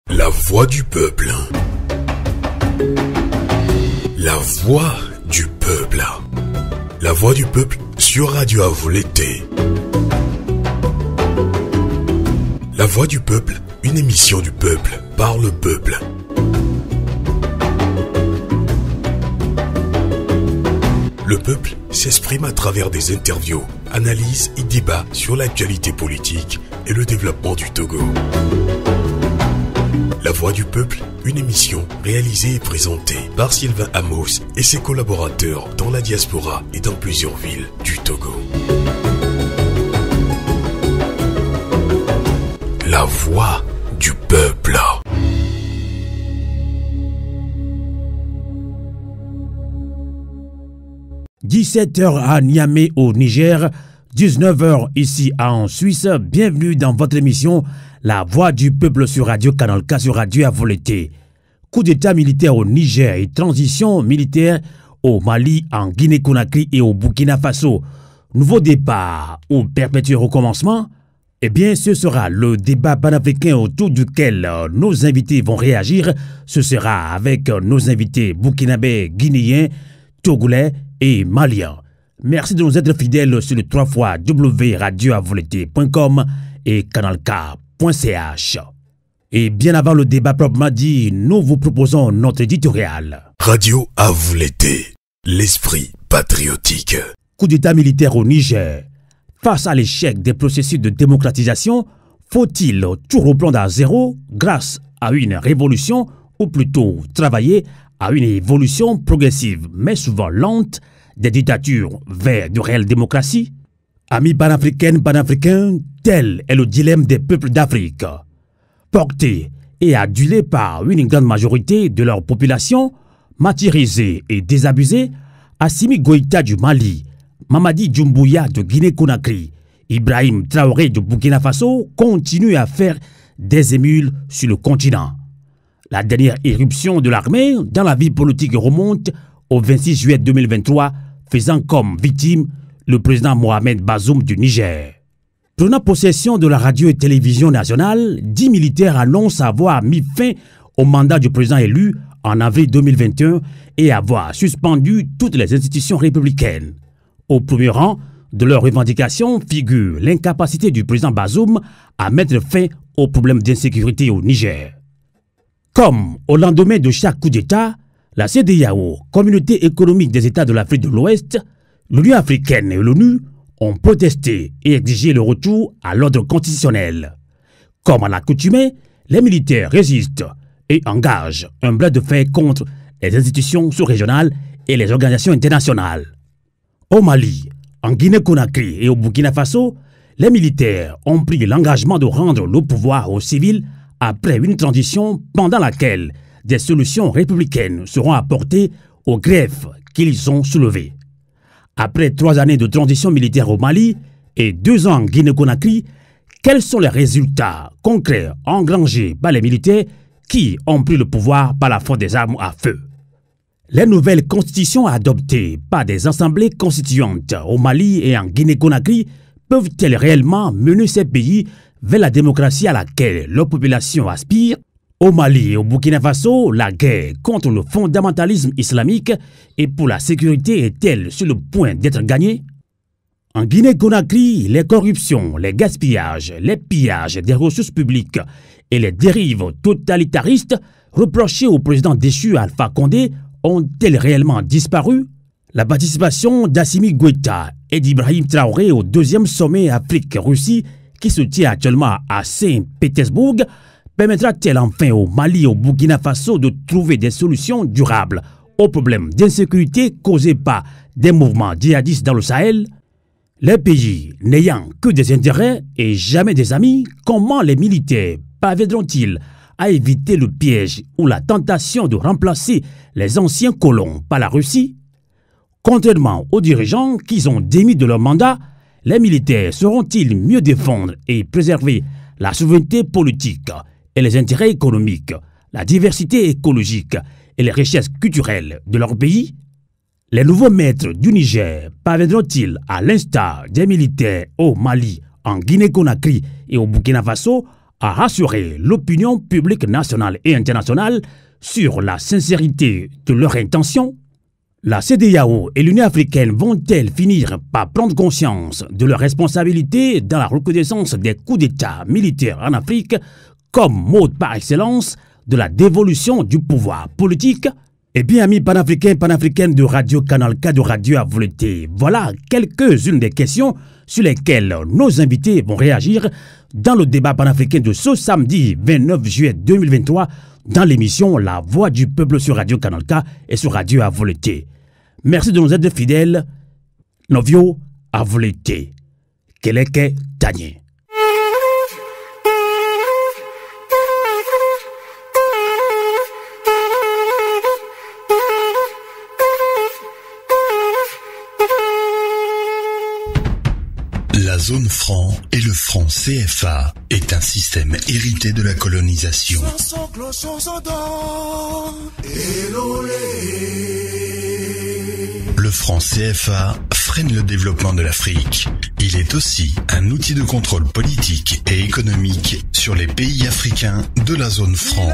La voix du peuple. La voix du peuple. La voix du peuple sur Radio Avou l'été. La voix du peuple, une émission du peuple, par le peuple. Le peuple s'exprime à travers des interviews, analyses et débats sur l'actualité politique et le développement du Togo. La Voix du Peuple, une émission réalisée et présentée par Sylvain Amos et ses collaborateurs dans la diaspora et dans plusieurs villes du Togo. La Voix du Peuple. « 17h à Niamey au Niger, 19h ici en Suisse. Bienvenue dans votre émission La Voix du Peuple sur Radio Canal K sur Radio Avou l'été. Coup d'état militaire au Niger et transition militaire au Mali, en Guinée-Conakry et au Burkina Faso. Nouveau départ ou perpétuel recommencement? Eh bien, ce sera le débat panafricain autour duquel nos invités vont réagir. Ce sera avec nos invités burkinabés, guinéens, togolais et maliens. Merci de nous être fidèles sur le 3xwradioavoulété.com et canalk.ch. Et bien avant le débat proprement dit, nous vous proposons notre éditorial. Radio Avou l'été, l'esprit patriotique. Coup d'état militaire au Niger. Face à l'échec des processus de démocratisation, faut-il tout reprendre à zéro grâce à une révolution ou plutôt travailler à une évolution progressive mais souvent lente des dictatures vers de réelles démocraties? Amis panafricaines, panafricains, tel est le dilemme des peuples d'Afrique. Portés et adulés par une grande majorité de leur population, martyrisés et désabusés, Assimi Goïta du Mali, Mamadi Doumbouya de Guinée-Conakry, Ibrahim Traoré de Burkina Faso continuent à faire des émules sur le continent. La dernière éruption de l'armée dans la vie politique remonte au 26 juillet 2023, faisant comme victime le président Mohamed Bazoum du Niger. Prenant possession de la radio et télévision nationale, 10 militaires annoncent avoir mis fin au mandat du président élu en avril 2021 et avoir suspendu toutes les institutions républicaines. Au premier rang de leurs revendications figure l'incapacité du président Bazoum à mettre fin aux problèmes d'insécurité au Niger. Comme au lendemain de chaque coup d'État, la CEDEAO, Communauté économique des États de l'Afrique de l'Ouest, l'Union africaine et l'ONU ont protesté et exigé le retour à l'ordre constitutionnel. Comme à l'accoutumée, les militaires résistent et engagent un bras de fer contre les institutions sous-régionales et les organisations internationales. Au Mali, en Guinée-Conakry et au Burkina Faso, les militaires ont pris l'engagement de rendre le pouvoir aux civils après une transition pendant laquelle des solutions républicaines seront apportées aux greffes qu'ils ont soulevées. Après 3 années de transition militaire au Mali et 2 ans en Guinée-Conakry, quels sont les résultats concrets engrangés par les militaires qui ont pris le pouvoir par la force des armes à feu? Les nouvelles constitutions adoptées par des assemblées constituantes au Mali et en Guinée-Conakry peuvent-elles réellement mener ces pays vers la démocratie à laquelle leur population aspire? Au Mali et au Burkina Faso, la guerre contre le fondamentalisme islamique et pour la sécurité est-elle sur le point d'être gagnée? En Guinée-Conakry, les corruptions, les gaspillages, les pillages des ressources publiques et les dérives totalitaristes reprochées au président déchu Alpha Condé ont-elles réellement disparu? La participation d'Assimi Goïta et d'Ibrahim Traoré au 2e sommet Afrique-Russie qui se tient actuellement à Saint-Pétersbourg permettra-t-elle enfin au Mali et au Burkina Faso de trouver des solutions durables aux problèmes d'insécurité causés par des mouvements djihadistes dans le Sahel? Les pays n'ayant que des intérêts et jamais des amis, comment les militaires parviendront-ils à éviter le piège ou la tentation de remplacer les anciens colons par la Russie? Contrairement aux dirigeants qui ont démis de leur mandat, les militaires sauront-ils mieux défendre et préserver la souveraineté politique et les intérêts économiques, la diversité écologique et les richesses culturelles de leur pays? Les nouveaux maîtres du Niger parviendront-ils, à l'instar des militaires au Mali, en Guinée-Conakry et au Burkina Faso, à rassurer l'opinion publique nationale et internationale sur la sincérité de leurs intentions? La CEDEAO et l'Union africaine vont-elles finir par prendre conscience de leur responsabilité dans la reconnaissance des coups d'État militaires en Afrique comme mode par excellence de la dévolution du pouvoir politique? Eh bien, amis panafricaines de Radio Canal K de Radio à volonté, voilà quelques-unes des questions sur lesquelles nos invités vont réagir dans le débat panafricain de ce samedi 29 juillet 2023 dans l'émission La Voix du Peuple sur Radio Canal K et sur Radio à volonté. Merci de nous être fidèles. Novio à volonté. Keleke Tanye. La zone franc et le franc CFA est un système hérité de la colonisation. Le franc CFA freine le développement de l'Afrique. Il est aussi un outil de contrôle politique et économique sur les pays africains de la zone franc.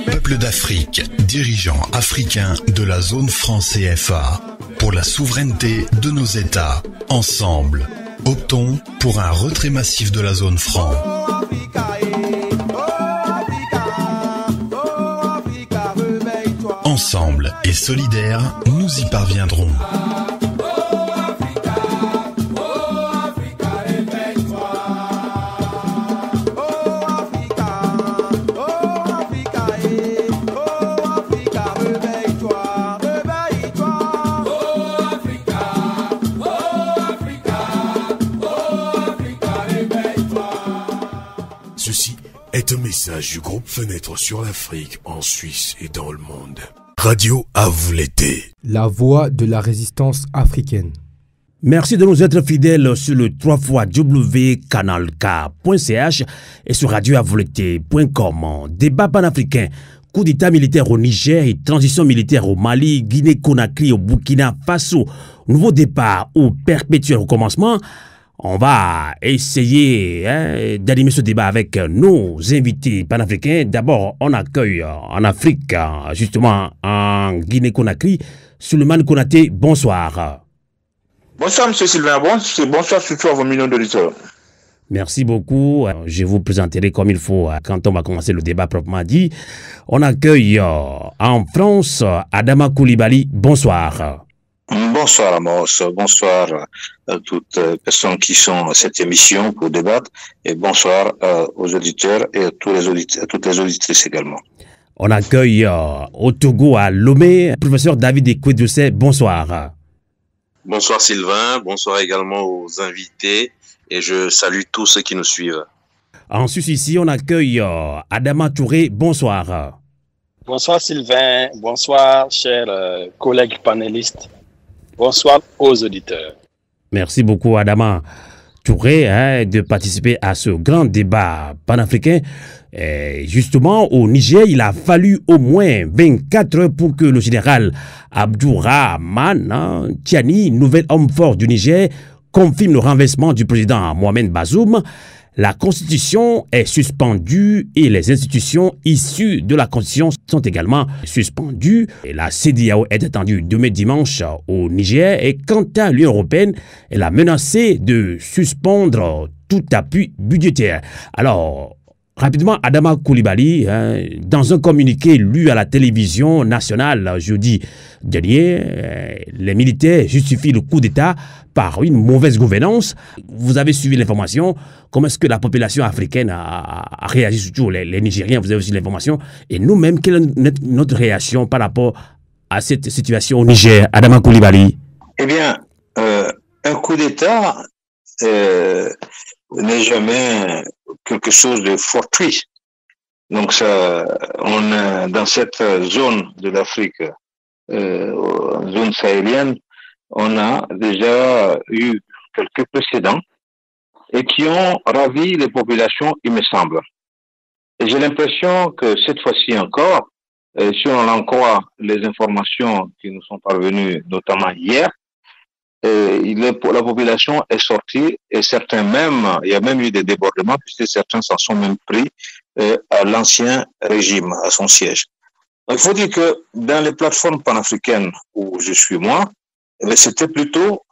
Peuple d'Afrique, dirigeants africains de la zone franc CFA, pour la souveraineté de nos États, ensemble, optons pour un retrait massif de la zone franc. Ensemble et solidaires, nous y parviendrons. Ceci est un message du groupe Fenêtre sur l'Afrique en Suisse et dans le monde. Radio à vous l'été. La voix de la résistance africaine. Merci de nous être fidèles sur le 3xcanalk.ch et sur radioavoleté.com. Débat panafricain, coup d'état militaire au Niger et transition militaire au Mali, Guinée-Conakry, au Burkina Faso, nouveau départ ou perpétuel recommencement. On va essayer d'animer ce débat avec nos invités panafricains. D'abord, on accueille en Afrique, justement en Guinée-Conakry, Souleymane Konaté. Bonsoir. Bonsoir, M. Sylvain. Bonsoir surtout à vos millions d'auditeurs. Merci beaucoup. Je vous présenterai comme il faut quand on va commencer le débat proprement dit. On accueille en France Adama Koulibaly. Bonsoir. Bonsoir Amos, bonsoir à toutes les personnes qui sont à cette émission pour débattre et bonsoir aux auditeurs et à toutes les auditrices également. On accueille au Togo à Lomé, professeur David Ekwedoucet. Bonsoir. Bonsoir Sylvain, bonsoir également aux invités et je salue tous ceux qui nous suivent. En Suisse ici, on accueille Adama Touré. Bonsoir. Bonsoir Sylvain, bonsoir chers collègues panélistes. Bonsoir aux auditeurs. Merci beaucoup Adama Touré de participer à ce grand débat panafricain. Et justement, au Niger, il a fallu au moins 24 heures pour que le général Abdourahmane Tiani, nouvel homme fort du Niger, confirme le renversement du président Mohamed Bazoum. La Constitution est suspendue et les institutions issues de la Constitution sont également suspendues. Et la CEDEAO est attendue demain dimanche au Niger. Et quant à l'Union européenne, elle a menacé de suspendre tout appui budgétaire. Alors, rapidement, Adama Koulibaly, dans un communiqué lu à la télévision nationale jeudi dernier, les militaires justifient le coup d'État par une mauvaise gouvernance. Vous avez suivi l'information. Comment est-ce que la population africaine a réagi, surtout les Nigériens, vous avez aussi l'information. Et nous-mêmes, quelle est notre réaction par rapport à cette situation au Niger? Adama Koulibaly. Eh bien, un coup d'État n'est jamais quelque chose de fortuit. Donc ça, on est dans cette zone de l'Afrique, zone sahélienne, on a déjà eu quelques précédents et qui ont ravi les populations, il me semble. Et j'ai l'impression que cette fois-ci encore, Si on en croit les informations qui nous sont parvenues, notamment hier, la population est sortie et certains même, il y a même eu des débordements puisque certains s'en sont même pris à l'ancien régime, à son siège. Donc, il faut dire que dans les plateformes panafricaines où je suis moi, c'était plutôt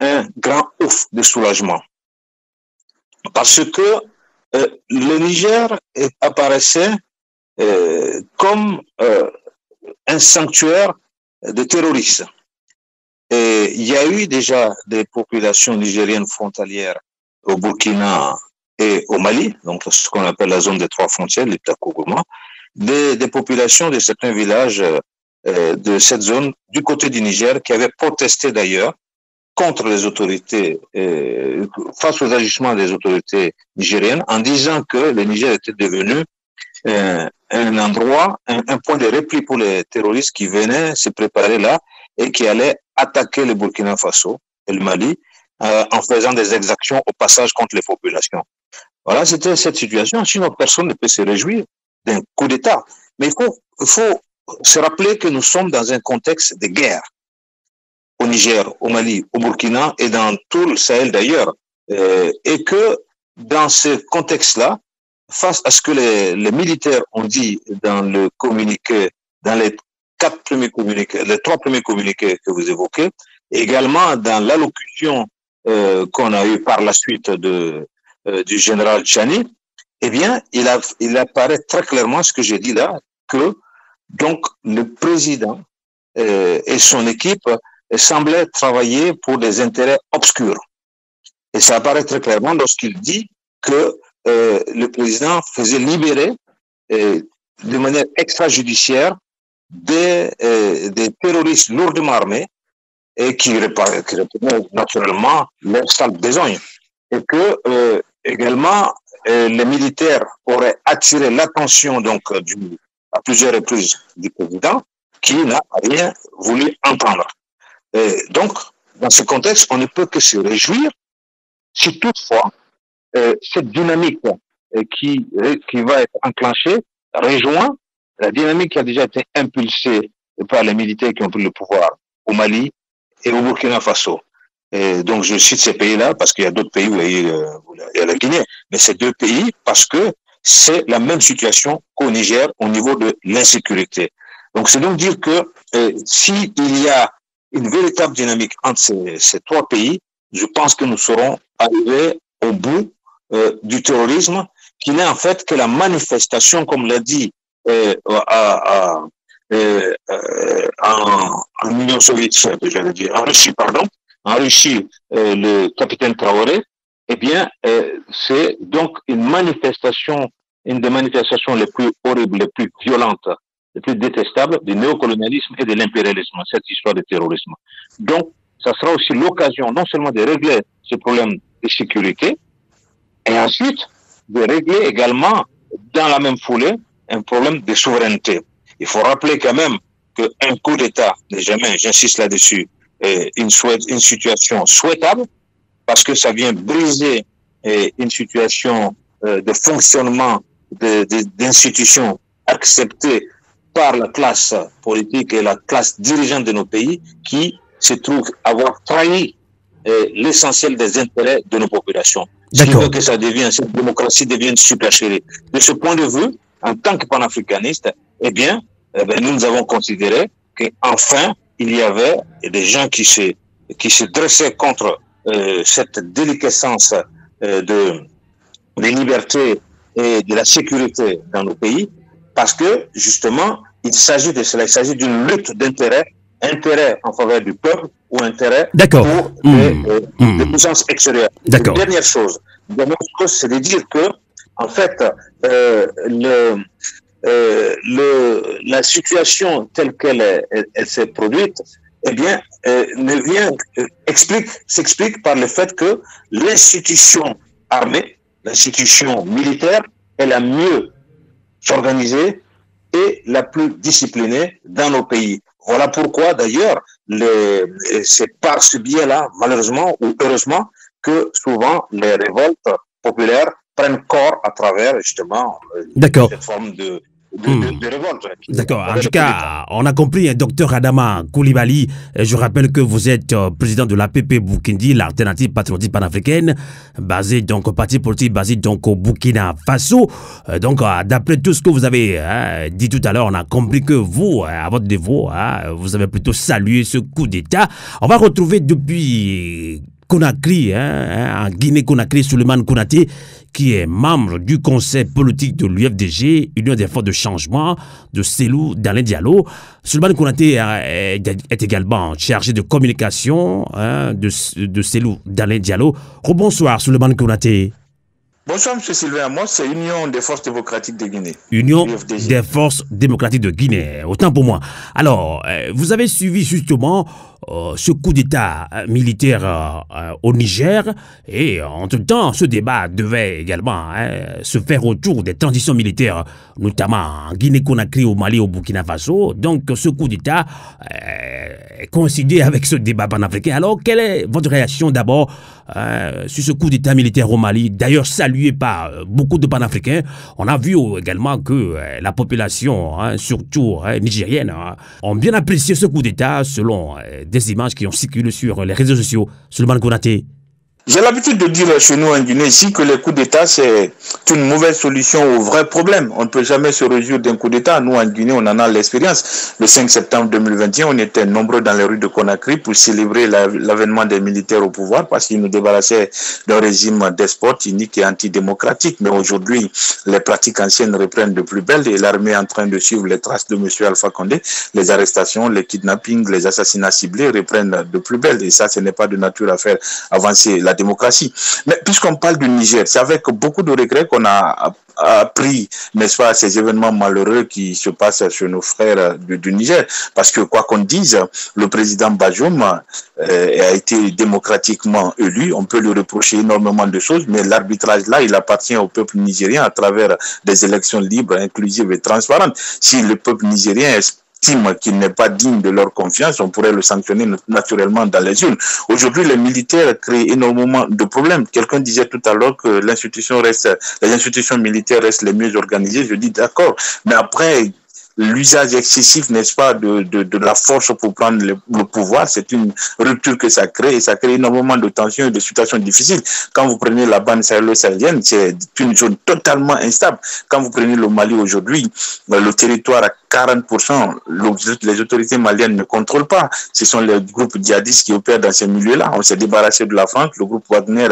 un grand ouf de soulagement. Parce que le Niger apparaissait comme un sanctuaire de terroristes. Et il y a eu déjà des populations nigériennes frontalières au Burkina et au Mali, donc ce qu'on appelle la zone des trois frontières, l'État Kougouma, des populations de certains villages de cette zone du côté du Niger qui avaient protesté d'ailleurs contre les autorités, face aux agissements des autorités nigériennes, en disant que le Niger était devenu un endroit, un point de repli pour les terroristes qui venaient se préparer là et qui allaient attaquer le Burkina Faso et le Mali en faisant des exactions au passage contre les populations. Voilà, c'était cette situation. Sinon, personne ne peut se réjouir d'un coup d'État. Mais il faut se rappeler que nous sommes dans un contexte de guerre au Niger, au Mali, au Burkina et dans tout le Sahel d'ailleurs. Et que dans ce contexte-là, face à ce que les militaires ont dit dans le communiqué, dans les trois premiers communiqués que vous évoquez, également dans l'allocution qu'on a eue par la suite du général Tchani, eh bien, il apparaît très clairement ce que j'ai dit là, que donc le président et son équipe semblaient travailler pour des intérêts obscurs. Et ça apparaît très clairement lorsqu'il dit que le président faisait libérer de manière extrajudiciaire des terroristes lourdement armés et qui réprenaient naturellement leur sale besogne. Et que également les militaires auraient attiré l'attention donc à plusieurs reprises du président qui n'a rien voulu entendre. Donc, dans ce contexte, on ne peut que se réjouir si toutefois cette dynamique qui va être enclenchée rejoint la dynamique qui a déjà été impulsée par les militaires qui ont pris le pouvoir au Mali et au Burkina Faso. Et donc, je cite ces pays-là parce qu'il y a d'autres pays où il y a la Guinée, mais ces deux pays parce que c'est la même situation qu'au Niger au niveau de l'insécurité. Donc, c'est donc dire que s'il y a une véritable dynamique entre ces trois pays, je pense que nous serons arrivés au bout du terrorisme, qui n'est en fait que la manifestation, comme l'a dit en Union soviétique, j'allais dire, en Russie, le capitaine Traoré, eh bien, c'est donc une des manifestations les plus horribles, les plus violentes, les plus détestables du néocolonialisme et de l'impérialisme, cette histoire de terrorisme. Donc, ça sera aussi l'occasion non seulement de régler ce problème de sécurité, et ensuite de régler également, dans la même foulée, un problème de souveraineté. Il faut rappeler quand même qu'un coup d'État n'est jamais, j'insiste là-dessus, une situation souhaitable, parce que ça vient briser une situation de fonctionnement d'institutions acceptées par la classe politique et la classe dirigeante de nos pays qui se trouve avoir trahi l'essentiel des intérêts de nos populations. Ce qui veut que cette démocratie devienne une supercherie. De ce point de vue, en tant que panafricaniste, nous avons considéré qu'enfin, il y avait des gens qui se dressaient contre cette déliquescence des libertés et de la sécurité dans nos pays, parce que, justement, il s'agit de cela, il s'agit d'une lutte d'intérêt, intérêt en faveur du peuple ou intérêt pour des puissances extérieures. Dernière chose, c'est de dire que, en fait, la situation telle qu'elle s'est produite, s'explique par le fait que l'institution armée, l'institution militaire est la mieux organisée et la plus disciplinée dans nos pays. Voilà pourquoi, d'ailleurs, c'est par ce biais-là, malheureusement ou heureusement, que souvent les révoltes populaires prennent corps à travers, justement, cette forme de de révolte. D'accord. En tout cas, on a compris, docteur Adama Koulibaly. Je rappelle que vous êtes président de l'APP Boukindi, l'alternative patriotique panafricaine, basée donc au parti politique basé donc au Burkina Faso. Donc, d'après tout ce que vous avez dit tout à l'heure, on a compris que vous, à votre niveau, vous avez plutôt salué ce coup d'État. On va retrouver depuis Conakry, en Guinée-Conakry, Souleymane Konaté, qui est membre du conseil politique de l'UFDG, Union des forces de changement, de Cellou Dalein Diallo. Souleymane Konaté est également chargé de communication de Cellou Dalein Diallo. Bonsoir, Souleymane Konaté. Bonsoir, M. Sylvain Amos, c'est Union des forces démocratiques de Guinée. Union UFDG. des forces démocratiques de Guinée, autant pour moi. Alors, vous avez suivi justement ce coup d'État militaire au Niger et entre-temps, ce débat devait également se faire autour des transitions militaires, notamment en Guinée-Conakry, au Mali, au Burkina Faso. Donc, ce coup d'État coïncidait avec ce débat panafricain. Alors, quelle est votre réaction d'abord sur ce coup d'État militaire au Mali, d'ailleurs salué par beaucoup de panafricains? On a vu également que la population, surtout nigérienne, ont bien apprécié ce coup d'État selon des images qui ont circulé sur les réseaux sociaux. Souleymane Konaté. J'ai l'habitude de dire chez nous en Guinée ici que les coups d'État, c'est une mauvaise solution au vrai problème. On ne peut jamais se réjouir d'un coup d'État. Nous, en Guinée, on en a l'expérience. Le 5 septembre 2021, on était nombreux dans les rues de Conakry pour célébrer l'avènement des militaires au pouvoir parce qu'ils nous débarrassaient d'un régime despote, inique et antidémocratique. Mais aujourd'hui, les pratiques anciennes reprennent de plus belle et l'armée est en train de suivre les traces de M. Alpha Condé. Les arrestations, les kidnappings, les assassinats ciblés reprennent de plus belle. Et ça, ce n'est pas de nature à faire avancer la démocratie. Mais puisqu'on parle du Niger, c'est avec beaucoup de regrets qu'on a appris, n'est-ce pas, ces événements malheureux qui se passent chez nos frères du Niger. Parce que quoi qu'on dise, le président Bazoum a été démocratiquement élu. On peut lui reprocher énormément de choses, mais l'arbitrage là, il appartient au peuple nigérien à travers des élections libres, inclusives et transparentes. Si le peuple nigérien qu'il n'est pas digne de leur confiance, on pourrait le sanctionner naturellement dans les urnes. Aujourd'hui, les militaires créent énormément de problèmes. Quelqu'un disait tout à l'heure que les institutions militaires restent les mieux organisées. Je dis d'accord, mais après, l'usage excessif, n'est-ce pas, de la force pour prendre le pouvoir, c'est une rupture que ça crée et ça crée énormément de tensions et de situations difficiles. Quand vous prenez la bande sahélo-sahélienne, c'est une zone totalement instable. Quand vous prenez le Mali aujourd'hui, le territoire à 40%, les autorités maliennes ne contrôlent pas. Ce sont les groupes djihadistes qui opèrent dans ces milieux-là. On s'est débarrassé de la France. Le groupe Wagner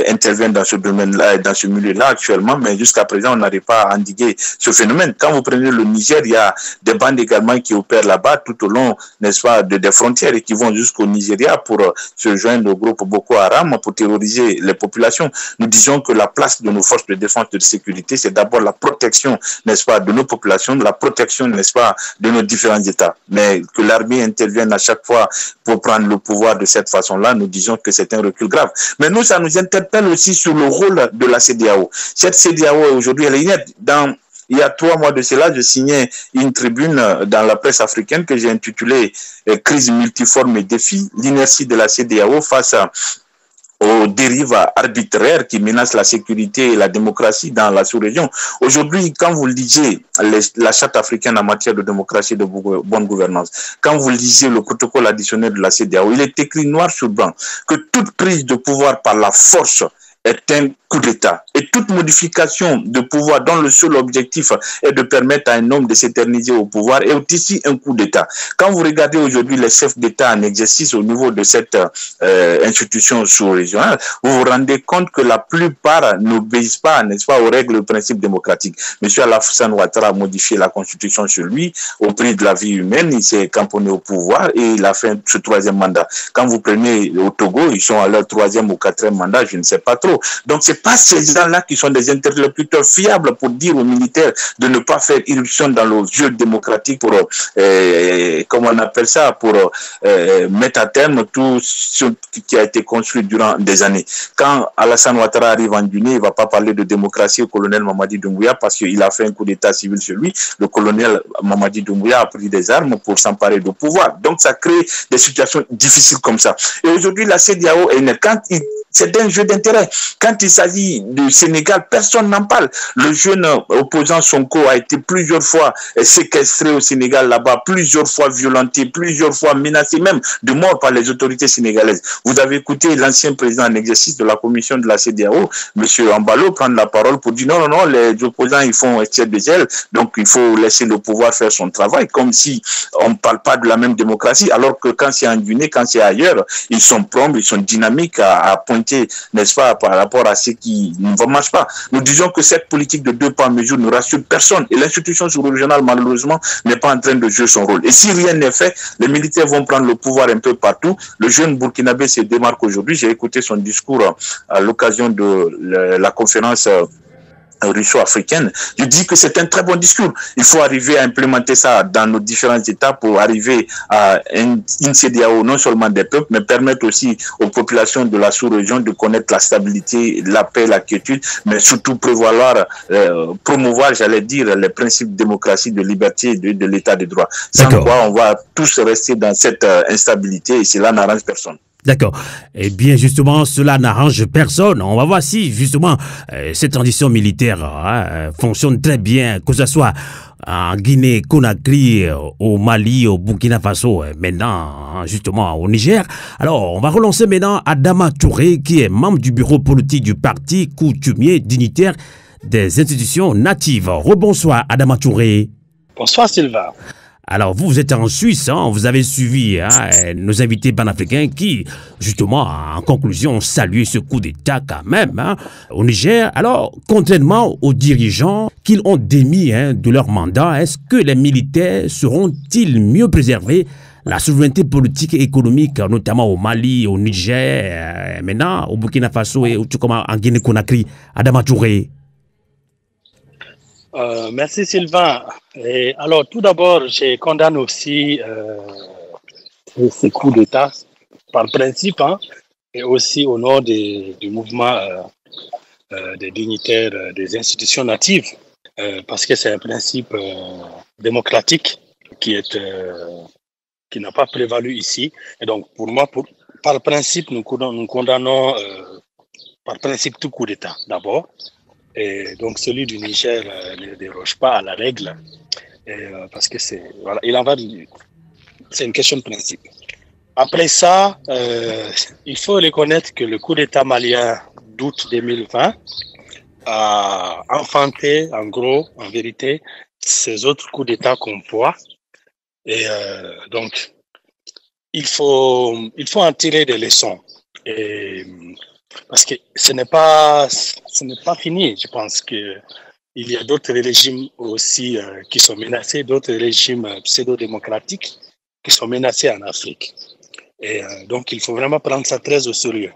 intervient dans ce domaine-là, dans ce milieu-là actuellement, mais jusqu'à présent, on n'arrive pas à endiguer ce phénomène. Quand vous prenez le Niger, il y a des bandes également qui opèrent là-bas tout au long, n'est-ce pas, des frontières et qui vont jusqu'au Nigeria pour se joindre au groupe Boko Haram pour terroriser les populations. Nous disons que la place de nos forces de défense et de sécurité, c'est d'abord la protection, n'est-ce pas, de nos populations, la protection, n'est-ce pas, de nos différents États. Mais que l'armée intervienne à chaque fois pour prendre le pouvoir de cette façon-là, nous disons que c'est un recul grave. Mais nous, ça nous interpelle aussi sur le rôle de la CEDEAO. Cette CEDEAO, aujourd'hui, elle est inerte. Il y a 3 mois de cela, je signais une tribune dans la presse africaine que j'ai intitulée « Crise multiforme et défis, l'inertie de la CEDEAO face aux dérives arbitraires qui menacent la sécurité et la démocratie dans la sous-région. » Aujourd'hui, quand vous lisez la charte africaine en matière de démocratie et de bonne gouvernance, quand vous lisez le protocole additionnel de la CEDEAO, il est écrit noir sur blanc que toute prise de pouvoir par la force est un coup d'État. Et toute modification de pouvoir dont le seul objectif est de permettre à un homme de s'éterniser au pouvoir est aussi un coup d'État. Quand vous regardez aujourd'hui les chefs d'État en exercice au niveau de cette institution sous-régionale, vous vous rendez compte que la plupart n'obéissent pas, n'est-ce pas, aux règles et aux principes démocratiques. M. Alassane Ouattara a modifié la constitution sur lui au prix de la vie humaine, il s'est camponné au pouvoir et il a fait ce 3e mandat. Quand vous prenez au Togo, ils sont à leur 3e ou 4e mandat, je ne sais pas trop. Donc c'est pas ces gens-là qui sont des interlocuteurs fiables pour dire aux militaires de ne pas faire irruption dans le jeu démocratique pour, comment on appelle ça, pour mettre à terme tout ce qui a été construit durant des années. Quand Alassane Ouattara arrive en Guinée, il ne va pas parler de démocratie au colonel Mamadi Doumbouya parce qu'il a fait un coup d'état civil sur lui. Le colonel Mamadi Doumbouya a pris des armes pour s'emparer du pouvoir. Donc ça crée des situations difficiles comme ça. Et aujourd'hui, la CEDEAO est née. Quand c'est un jeu d'intérêt. Quand il s'agit du Sénégal, personne n'en parle. Le jeune opposant Sonko a été plusieurs fois séquestré au Sénégal là-bas, plusieurs fois violenté, plusieurs fois menacé même de mort par les autorités sénégalaises. Vous avez écouté l'ancien président en exercice de la commission de la CEDEAO, M. Ambalo, prendre la parole pour dire non, les opposants ils font excès de zèle, donc il faut laisser le pouvoir faire son travail, comme si on ne parle pas de la même démocratie, alors que quand c'est en Guinée, quand c'est ailleurs, ils sont prompts, ils sont dynamiques à pointer, n'est-ce pas, par rapport à ce qui ne marche pas. Nous disons que cette politique de deux poids mesures ne rassure personne et l'institution sous-régionale, malheureusement, n'est pas en train de jouer son rôle. Et si rien n'est fait, les militaires vont prendre le pouvoir un peu partout. Le jeune burkinabé se démarque aujourd'hui. J'ai écouté son discours à l'occasion de la conférence russo-africaine. Je dis que c'est un très bon discours. Il faut arriver à implémenter ça dans nos différents États pour arriver à une CEDEAO non seulement des peuples, mais permettre aussi aux populations de la sous-région de connaître la stabilité, la paix, la quiétude, mais surtout promouvoir, j'allais dire, les principes de démocratie, de liberté et de l'état de droit. Sans quoi, on va tous rester dans cette instabilité et cela n'arrange personne. D'accord. Eh bien, justement, cela n'arrange personne. On va voir si, justement, cette transition militaire fonctionne très bien, que ce soit en Guinée, Conakry, au Mali, au Burkina Faso, maintenant, justement, au Niger. Alors, on va relancer maintenant Adama Touré, qui est membre du bureau politique du parti coutumier dignitaire des institutions natives. Rebonsoir, Adama Touré. Bonsoir, Sylvain. Alors, vous êtes en Suisse, vous avez suivi nos invités panafricains qui, justement, en conclusion, ont salué ce coup d'État quand même au Niger. Alors, contrairement aux dirigeants qu'ils ont démis de leur mandat, est-ce que les militaires seront-ils mieux préservés la souveraineté politique et économique, notamment au Mali, au Niger, maintenant au Burkina Faso et en Guinée-Conakry? Adama Touré. Merci Sylvain. Et alors tout d'abord, je condamne aussi ces coups d'État par principe et aussi au nom du mouvement des dignitaires des institutions natives parce que c'est un principe démocratique qui n'a pas prévalu ici. Et donc pour moi, par principe, nous condamnons par principe tout coup d'État d'abord. Et donc celui du Niger ne déroge pas à la règle parce que c'est une question de principe. Après ça, il faut reconnaître que le coup d'État malien d'août 2020 a enfanté en vérité, ces autres coups d'État qu'on voit. Et donc il faut en tirer des leçons. Parce que ce n'est pas fini. Je pense qu'il y a d'autres régimes aussi qui sont menacés, d'autres régimes pseudo-démocratiques qui sont menacés en Afrique. Et donc, il faut vraiment prendre ça très au sérieux.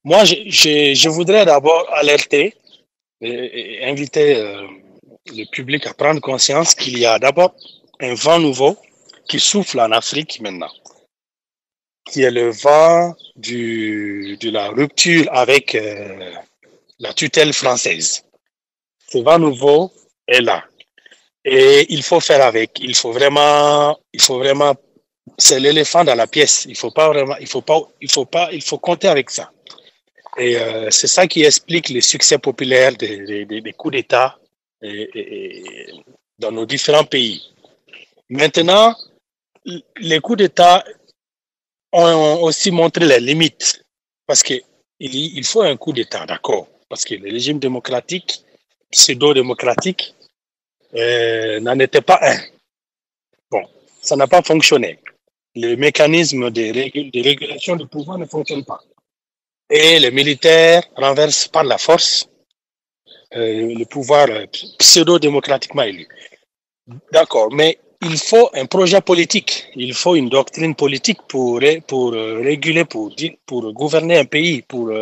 Moi, je voudrais d'abord alerter et inviter le public à prendre conscience qu'il y a d'abord un vent nouveau qui souffle en Afrique maintenant, qui est le vent de la rupture avec la tutelle française. Ce vent nouveau est là. Et il faut faire avec. Il faut vraiment, c'est l'éléphant dans la pièce. Il faut compter avec ça. Et c'est ça qui explique le succès populaire des coups d'État dans nos différents pays. Maintenant, les coups d'État ont aussi montré les limites parce qu'il faut un coup d'État, d'accord, parce que le régime démocratique, pseudo-démocratique, n'en était pas un. Bon, ça n'a pas fonctionné. Le mécanisme de régulation du pouvoir ne fonctionne pas. Et les militaires renversent par la force le pouvoir pseudo-démocratiquement élu. D'accord, mais il faut un projet politique, il faut une doctrine politique pour réguler, pour gouverner un pays, pour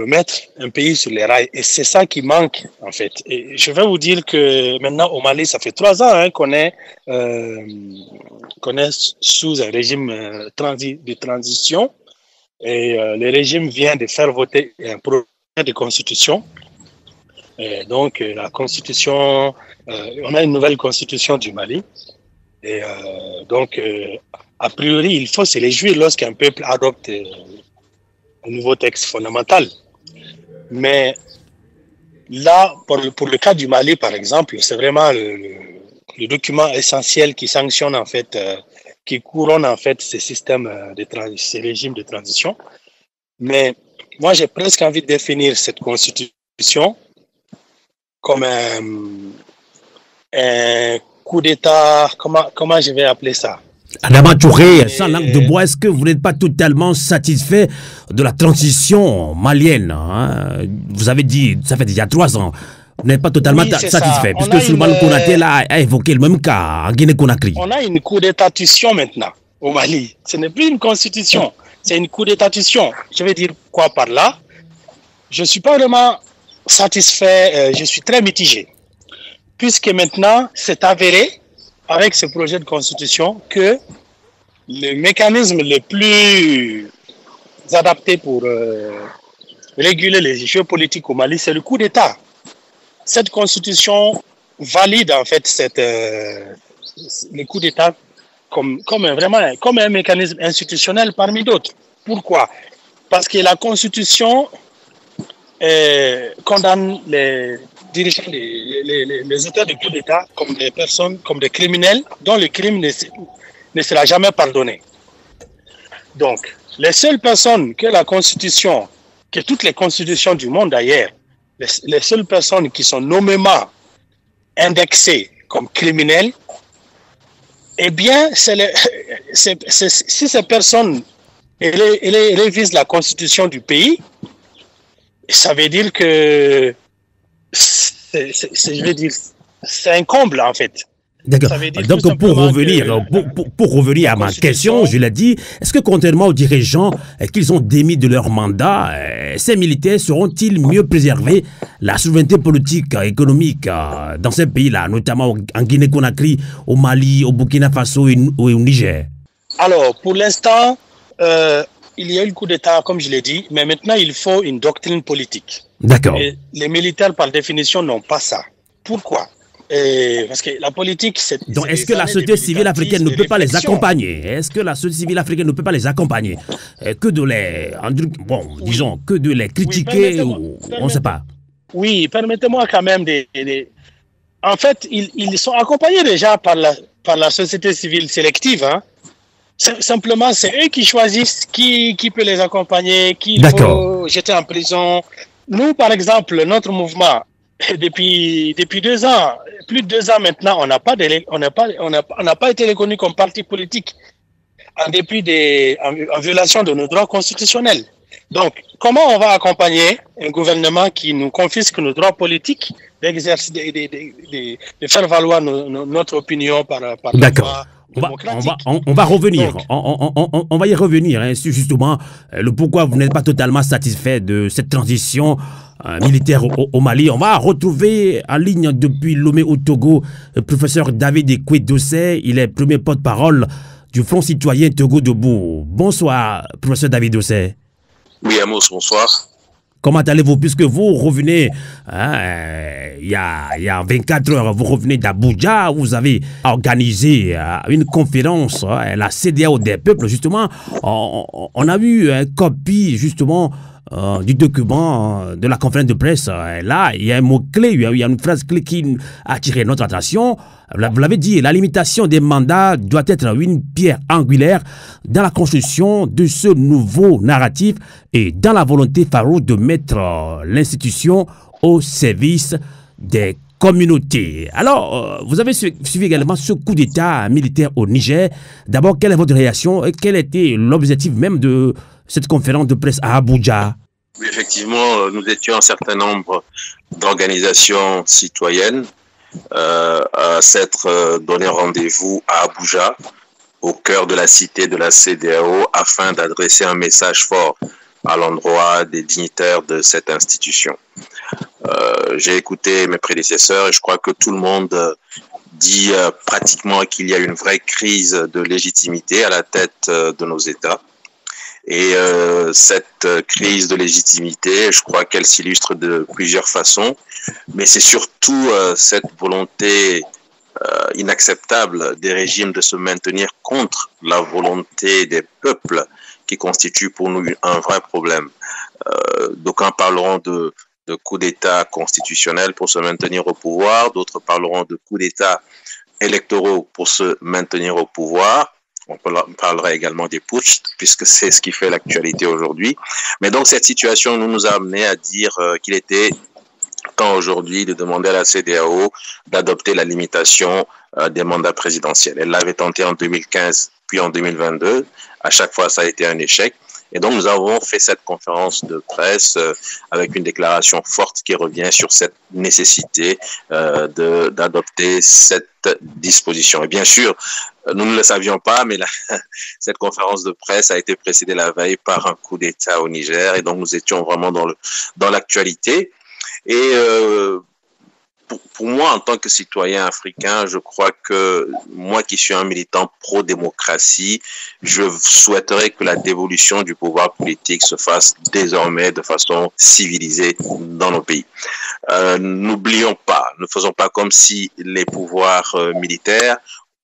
mettre un pays sur les rails. Et c'est ça qui manque, en fait. Et je vais vous dire que maintenant, au Mali, ça fait 3 ans qu'on est sous un régime de transition. Et le régime vient de faire voter un projet de constitution. Et donc, la constitution, on a une nouvelle constitution du Mali. Et donc, a priori, il faut se réjouir lorsqu'un peuple adopte un nouveau texte fondamental. Mais là, pour le cas du Mali, par exemple, c'est vraiment le document essentiel qui sanctionne en fait, qui couronne en fait ces systèmes ces régimes de transition. Mais moi, j'ai presque envie de définir cette constitution comme un coup d'État, comment je vais appeler ça? Adama Touré, sans langue de bois, est-ce que vous n'êtes pas totalement satisfait de la transition malienne, hein? Vous avez dit, ça fait déjà 3 ans, vous n'êtes pas totalement satisfait, puisque Souleymane Konaté a évoqué le même cas en Guinée-Conakry. On a une coup d'étatisation maintenant au Mali. Ce n'est plus une constitution, c'est une coup d'étatisation. Je vais dire quoi par là? Je ne suis pas vraiment satisfait, je suis très mitigé, puisque maintenant, c'est avéré, avec ce projet de constitution, que le mécanisme le plus adapté pour réguler les jeux politiques au Mali, c'est le coup d'État. Cette constitution valide en fait le coup d'État comme un mécanisme institutionnel parmi d'autres. Pourquoi? Parce que la constitution condamne les dirigeants, les auteurs de coup d'État comme des personnes, comme des criminels dont le crime ne sera jamais pardonné. Donc, les seules personnes que la Constitution, que toutes les constitutions du monde d'ailleurs, les seules personnes qui sont nommément indexées comme criminels, eh bien, si ces personnes révisent la Constitution du pays, ça veut dire que c'est un comble en fait. D'accord. Donc pour revenir à ma question, je l'ai dit, est-ce que contrairement aux dirigeants qu'ils ont démis de leur mandat, ces militaires seront-ils mieux préservés la souveraineté politique, économique dans ces pays-là, notamment en Guinée-Conakry, au Mali, au Burkina Faso et au Niger? Alors, pour l'instant, il y a eu le coup d'État, comme je l'ai dit, mais maintenant, il faut une doctrine politique. D'accord. Et les militaires, par définition, n'ont pas ça. Pourquoi? Parce que la politique, c'est... Donc, est-ce que la société civile africaine ne peut pas les accompagner? Est-ce que la société civile africaine ne peut pas les accompagner? Que de les... Bon, disons, que de les critiquer, ou on ne sait pas. Oui, permettez-moi quand même En fait, ils sont accompagnés déjà par la société civile sélective, hein. Simplement, c'est eux qui choisissent qui peut les accompagner, qui il faut jeter en prison. Nous, par exemple, notre mouvement, depuis 2 ans, plus de 2 ans maintenant, on n'a pas été reconnu comme parti politique en violation de nos droits constitutionnels. Donc, comment on va accompagner un gouvernement qui nous confisque nos droits politiques d'exercer, de faire valoir notre opinion par la voie démocratique? On va revenir. Donc, on va y revenir, hein, sur justement le pourquoi vous n'êtes pas totalement satisfait de cette transition militaire au Mali. On va retrouver en ligne depuis Lomé au Togo le professeur David Ekwe-Dossé. Il est premier porte-parole du Front citoyen Togo Debout. Bonsoir, professeur David Dossé. Oui, Amos, bonsoir. Comment allez-vous, puisque vous revenez, il y a 24 heures, vous revenez d'Abuja, vous avez organisé une conférence, la CEDEAO des peuples, justement. On a eu une copie, justement, du document de la conférence de presse. Là, il y a un mot-clé, il y a une phrase clé qui a attiré notre attention. Vous l'avez dit, la limitation des mandats doit être une pierre angulaire dans la construction de ce nouveau narratif et dans la volonté farouche de mettre l'institution au service des communautés. Alors, vous avez suivi également ce coup d'État militaire au Niger. D'abord, quelle est votre réaction et quel était l'objectif même de cette conférence de presse à Abuja? Oui, effectivement, nous étions un certain nombre d'organisations citoyennes à s'être donné rendez-vous à Abuja, au cœur de la cité de la CEDEAO, afin d'adresser un message fort à l'endroit des dignitaires de cette institution. J'ai écouté mes prédécesseurs et je crois que tout le monde dit pratiquement qu'il y a une vraie crise de légitimité à la tête de nos États. Et cette crise de légitimité, je crois qu'elle s'illustre de plusieurs façons, mais c'est surtout cette volonté inacceptable des régimes de se maintenir contre la volonté des peuples qui constitue pour nous un vrai problème. D'aucuns parleront de coup d'État constitutionnel pour se maintenir au pouvoir, d'autres parleront de coup d'État électoraux pour se maintenir au pouvoir. On parlera également des putschs, puisque c'est ce qui fait l'actualité aujourd'hui. Mais donc cette situation nous a amené à dire qu'il était temps aujourd'hui de demander à la CEDEAO d'adopter la limitation des mandats présidentiels. Elle l'avait tenté en 2015, puis en 2022. À chaque fois, ça a été un échec. Et donc, nous avons fait cette conférence de presse avec une déclaration forte qui revient sur cette nécessité d'adopter cette disposition. Et bien sûr, nous ne le savions pas, mais cette conférence de presse a été précédée la veille par un coup d'État au Niger. Et donc, nous étions vraiment dans l'actualité. Et pour moi, en tant que citoyen africain, je crois que moi qui suis un militant pro-démocratie, je souhaiterais que la dévolution du pouvoir politique se fasse désormais de façon civilisée dans nos pays. N'oublions pas, ne faisons pas comme si les pouvoirs militaires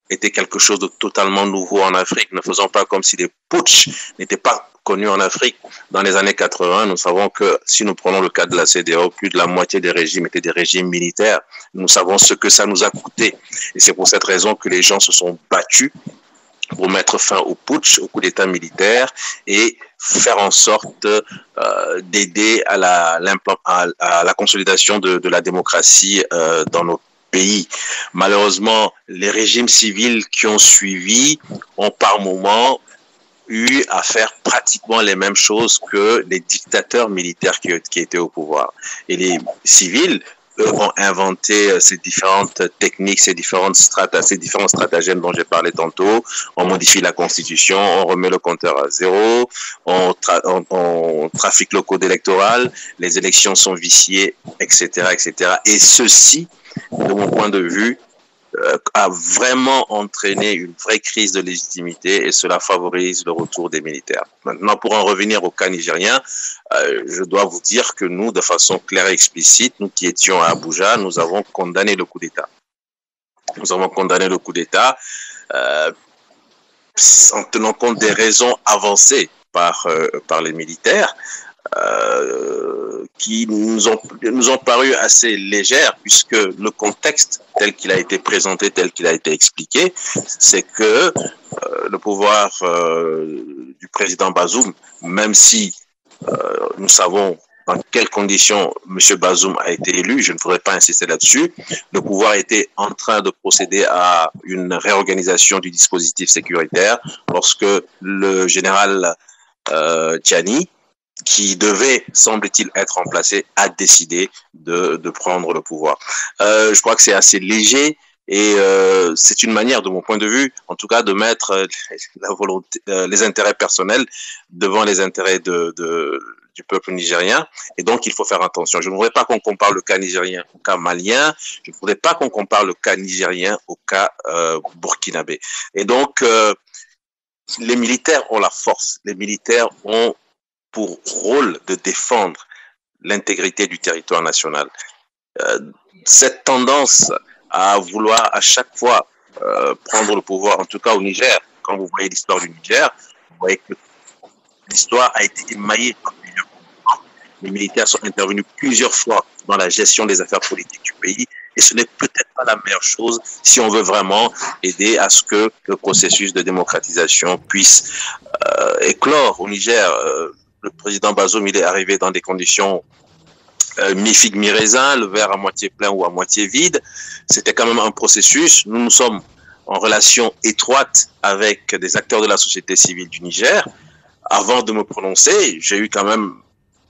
étaient quelque chose de totalement nouveau en Afrique. Ne faisons pas comme si les putschs n'étaient pas connus en Afrique. Dans les années 80, nous savons que si nous prenons le cas de la CEDEAO, plus de la moitié des régimes étaient des régimes militaires. Nous savons ce que ça nous a coûté. Et c'est pour cette raison que les gens se sont battus pour mettre fin au putsch, au coup d'État militaire et faire en sorte d'aider à la consolidation de la démocratie dans nos pays. Malheureusement, les régimes civils qui ont suivi ont par moments eu à faire pratiquement les mêmes choses que les dictateurs militaires qui étaient au pouvoir. Et les civils, eux, ont inventé ces différentes techniques, ces différents stratagèmes dont j'ai parlé tantôt. On modifie la constitution, on remet le compteur à zéro, on trafique le code électoral, les élections sont viciées, etc., etc. Et ceci, de mon point de vue, a vraiment entraîné une vraie crise de légitimité et cela favorise le retour des militaires. Maintenant, pour en revenir au cas nigérien, je dois vous dire que nous, de façon claire et explicite, nous qui étions à Abuja, nous avons condamné le coup d'État. Nous avons condamné le coup d'État en tenant compte des raisons avancées par les militaires. Qui nous ont paru assez légères, puisque le contexte tel qu'il a été présenté, tel qu'il a été expliqué, c'est que le pouvoir du président Bazoum, même si nous savons dans quelles conditions M. Bazoum a été élu, je ne voudrais pas insister là-dessus, le pouvoir était en train de procéder à une réorganisation du dispositif sécuritaire lorsque le général Tchani, qui devait, semble-t-il, être remplacé, a décidé de prendre le pouvoir. Je crois que c'est assez léger et c'est une manière, de mon point de vue, en tout cas, de mettre les intérêts personnels devant les intérêts du peuple nigérien. Et donc, il faut faire attention. Je ne voudrais pas qu'on compare le cas nigérien au cas malien. Je ne voudrais pas qu'on compare le cas nigérien au cas burkinabé. Et donc, les militaires ont la force. Les militaires ont pour rôle de défendre l'intégrité du territoire national. Cette tendance à vouloir à chaque fois prendre le pouvoir, en tout cas au Niger, quand vous voyez l'histoire du Niger, vous voyez que l'histoire a été émaillée par plusieurs mouvements. Les militaires sont intervenus plusieurs fois dans la gestion des affaires politiques du pays et ce n'est peut-être pas la meilleure chose si on veut vraiment aider à ce que le processus de démocratisation puisse éclore au Niger. Le président Bazoum, il est arrivé dans des conditions mi-figue, mi-raisin, le verre à moitié plein ou à moitié vide. C'était quand même un processus. Nous sommes en relation étroite avec des acteurs de la société civile du Niger. Avant de me prononcer, j'ai eu quand même,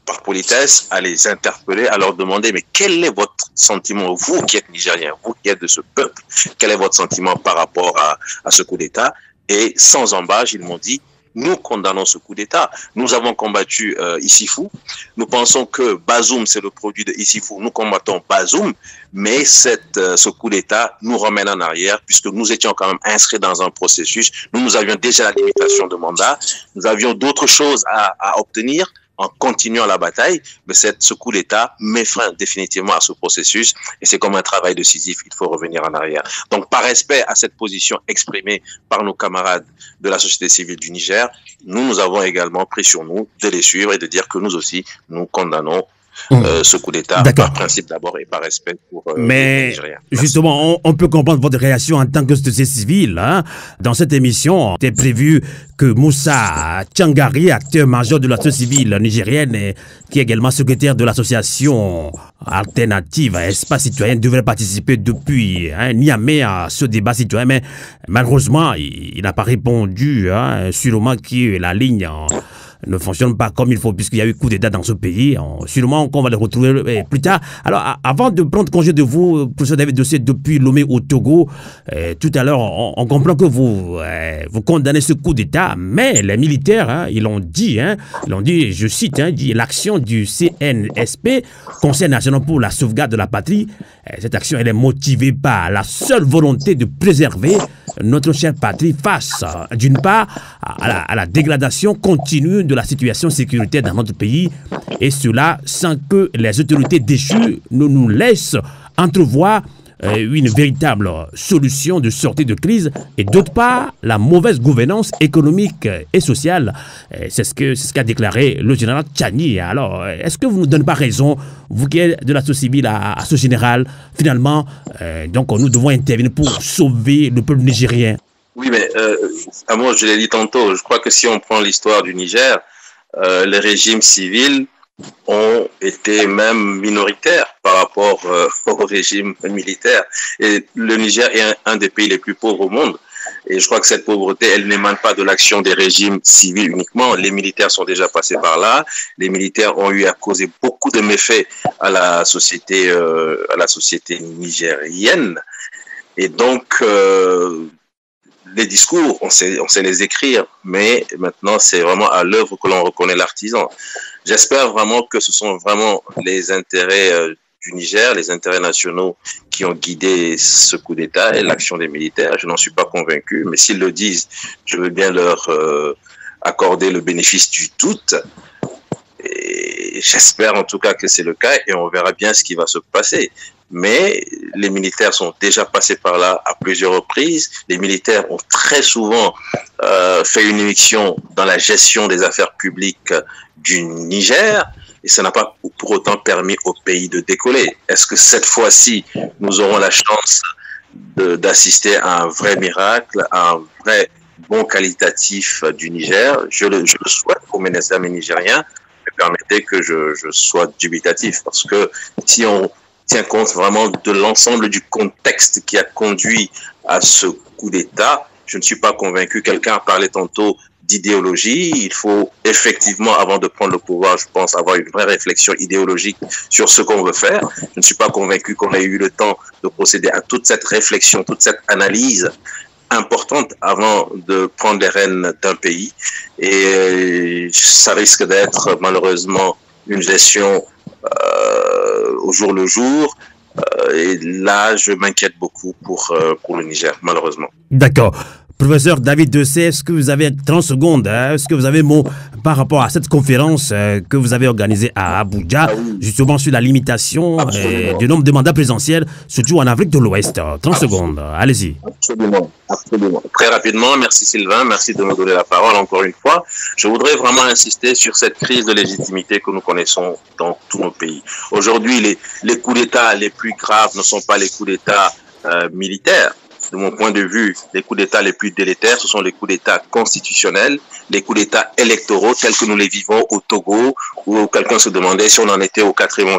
par politesse, à les interpeller, à leur demander, mais quel est votre sentiment, vous qui êtes Nigérien, vous qui êtes de ce peuple, quel est votre sentiment par rapport à ce coup d'État? Et sans embâche, ils m'ont dit, nous condamnons ce coup d'État. Nous avons combattu Issifou. Nous pensons que Bazoum, c'est le produit de Issifou. Nous combattons Bazoum, mais ce coup d'État nous ramène en arrière puisque nous étions quand même inscrits dans un processus. Nous avions déjà la limitation de mandat. Nous avions d'autres choses à obtenir en continuant la bataille, mais ce coup d'État met fin définitivement à ce processus et c'est comme un travail de Sisyphe, il faut revenir en arrière. Donc, par respect à cette position exprimée par nos camarades de la société civile du Niger, nous avons également pris sur nous de les suivre et de dire que nous aussi, nous condamnons ce coup d'État par principe d'abord et par respect pour les Nigériens. Justement, on peut comprendre votre réaction en tant que société civile. Hein. Dans cette émission, il est prévu que Moussa Tchangari, acteur majeur de la société civile nigérienne, qui est également secrétaire de l'association alternative Espace Citoyen, devrait participer depuis Niamey à ce débat citoyen. Mais malheureusement, il n'a pas répondu. Sûrement que la ligne ne fonctionne pas comme il faut puisqu'il y a eu coup d'État dans ce pays. Sûrement qu'on va le retrouver plus tard. Alors, avant de prendre congé de vous, professeur David Dossé, depuis Lomé au Togo, tout à l'heure, on comprend que vous condamnez ce coup d'État, mais les militaires, ils l'ont dit, je cite, l'action du CNSP, Conseil national pour la sauvegarde de la patrie, cette action, elle est motivée par la seule volonté de préserver notre chère patrie face, d'une part, à la dégradation continue de la situation sécuritaire dans notre pays, et cela sans que les autorités déchues ne nous laissent entrevoir une véritable solution de sortie de crise, et d'autre part, la mauvaise gouvernance économique et sociale. C'est ce qu'a déclaré le général Tchani. Alors, est-ce que vous ne nous donnez pas raison, vous qui êtes de la société civile à ce général, finalement, donc nous devons intervenir pour sauver le peuple nigérien? Oui, mais moi, je l'ai dit tantôt, je crois que si on prend l'histoire du Niger, les régimes civils ont été même minoritaires par rapport au régime militaire. Et le Niger est un des pays les plus pauvres au monde. Et je crois que cette pauvreté, elle n'émane pas de l'action des régimes civils uniquement. Les militaires sont déjà passés par là. Les militaires ont eu à causer beaucoup de méfaits à la société nigérienne. Et donc, les discours, on sait les écrire, mais maintenant, c'est vraiment à l'œuvre que l'on reconnaît l'artisan. J'espère vraiment que ce sont vraiment les intérêts du Niger, les intérêts nationaux qui ont guidé ce coup d'État et l'action des militaires. Je n'en suis pas convaincu, mais s'ils le disent, je veux bien leur accorder le bénéfice du doute. Et j'espère en tout cas que c'est le cas et on verra bien ce qui va se passer. Mais les militaires sont déjà passés par là à plusieurs reprises. Les militaires ont très souvent fait une immixtion dans la gestion des affaires publiques du Niger et ça n'a pas pour autant permis au pays de décoller. Est-ce que cette fois-ci, nous aurons la chance d'assister à un vrai miracle, à un vrai bon qualitatif du Niger? Je le souhaite pour mes amis nigériens. Permettez que je sois dubitatif parce que si on tient compte vraiment de l'ensemble du contexte qui a conduit à ce coup d'État, je ne suis pas convaincu. Quelqu'un a parlé tantôt d'idéologie. Il faut effectivement, avant de prendre le pouvoir, je pense, avoir une vraie réflexion idéologique sur ce qu'on veut faire. Je ne suis pas convaincu qu'on ait eu le temps de procéder à toute cette réflexion, toute cette analyse importante avant de prendre les rênes d'un pays. Et ça risque d'être malheureusement une gestion au jour le jour. Et là, je m'inquiète beaucoup pour le Niger, malheureusement. D'accord. Professeur David Dossé, est-ce que vous avez 30 secondes, est-ce que vous avez mot par rapport à cette conférence que vous avez organisée à Abuja, justement sur la limitation du nombre de mandats présidentiels, surtout en Afrique de l'Ouest? 30 secondes, allez-y. Absolument, absolument. Très rapidement, merci Sylvain, merci de me donner la parole encore une fois. Je voudrais vraiment insister sur cette crise de légitimité que nous connaissons dans tous nos pays. Aujourd'hui, les coups d'État les plus graves ne sont pas les coups d'État militaires. De mon point de vue, les coups d'État les plus délétères, ce sont les coups d'État constitutionnels, les coups d'État électoraux tels que nous les vivons au Togo, où quelqu'un se demandait si on en était au 4e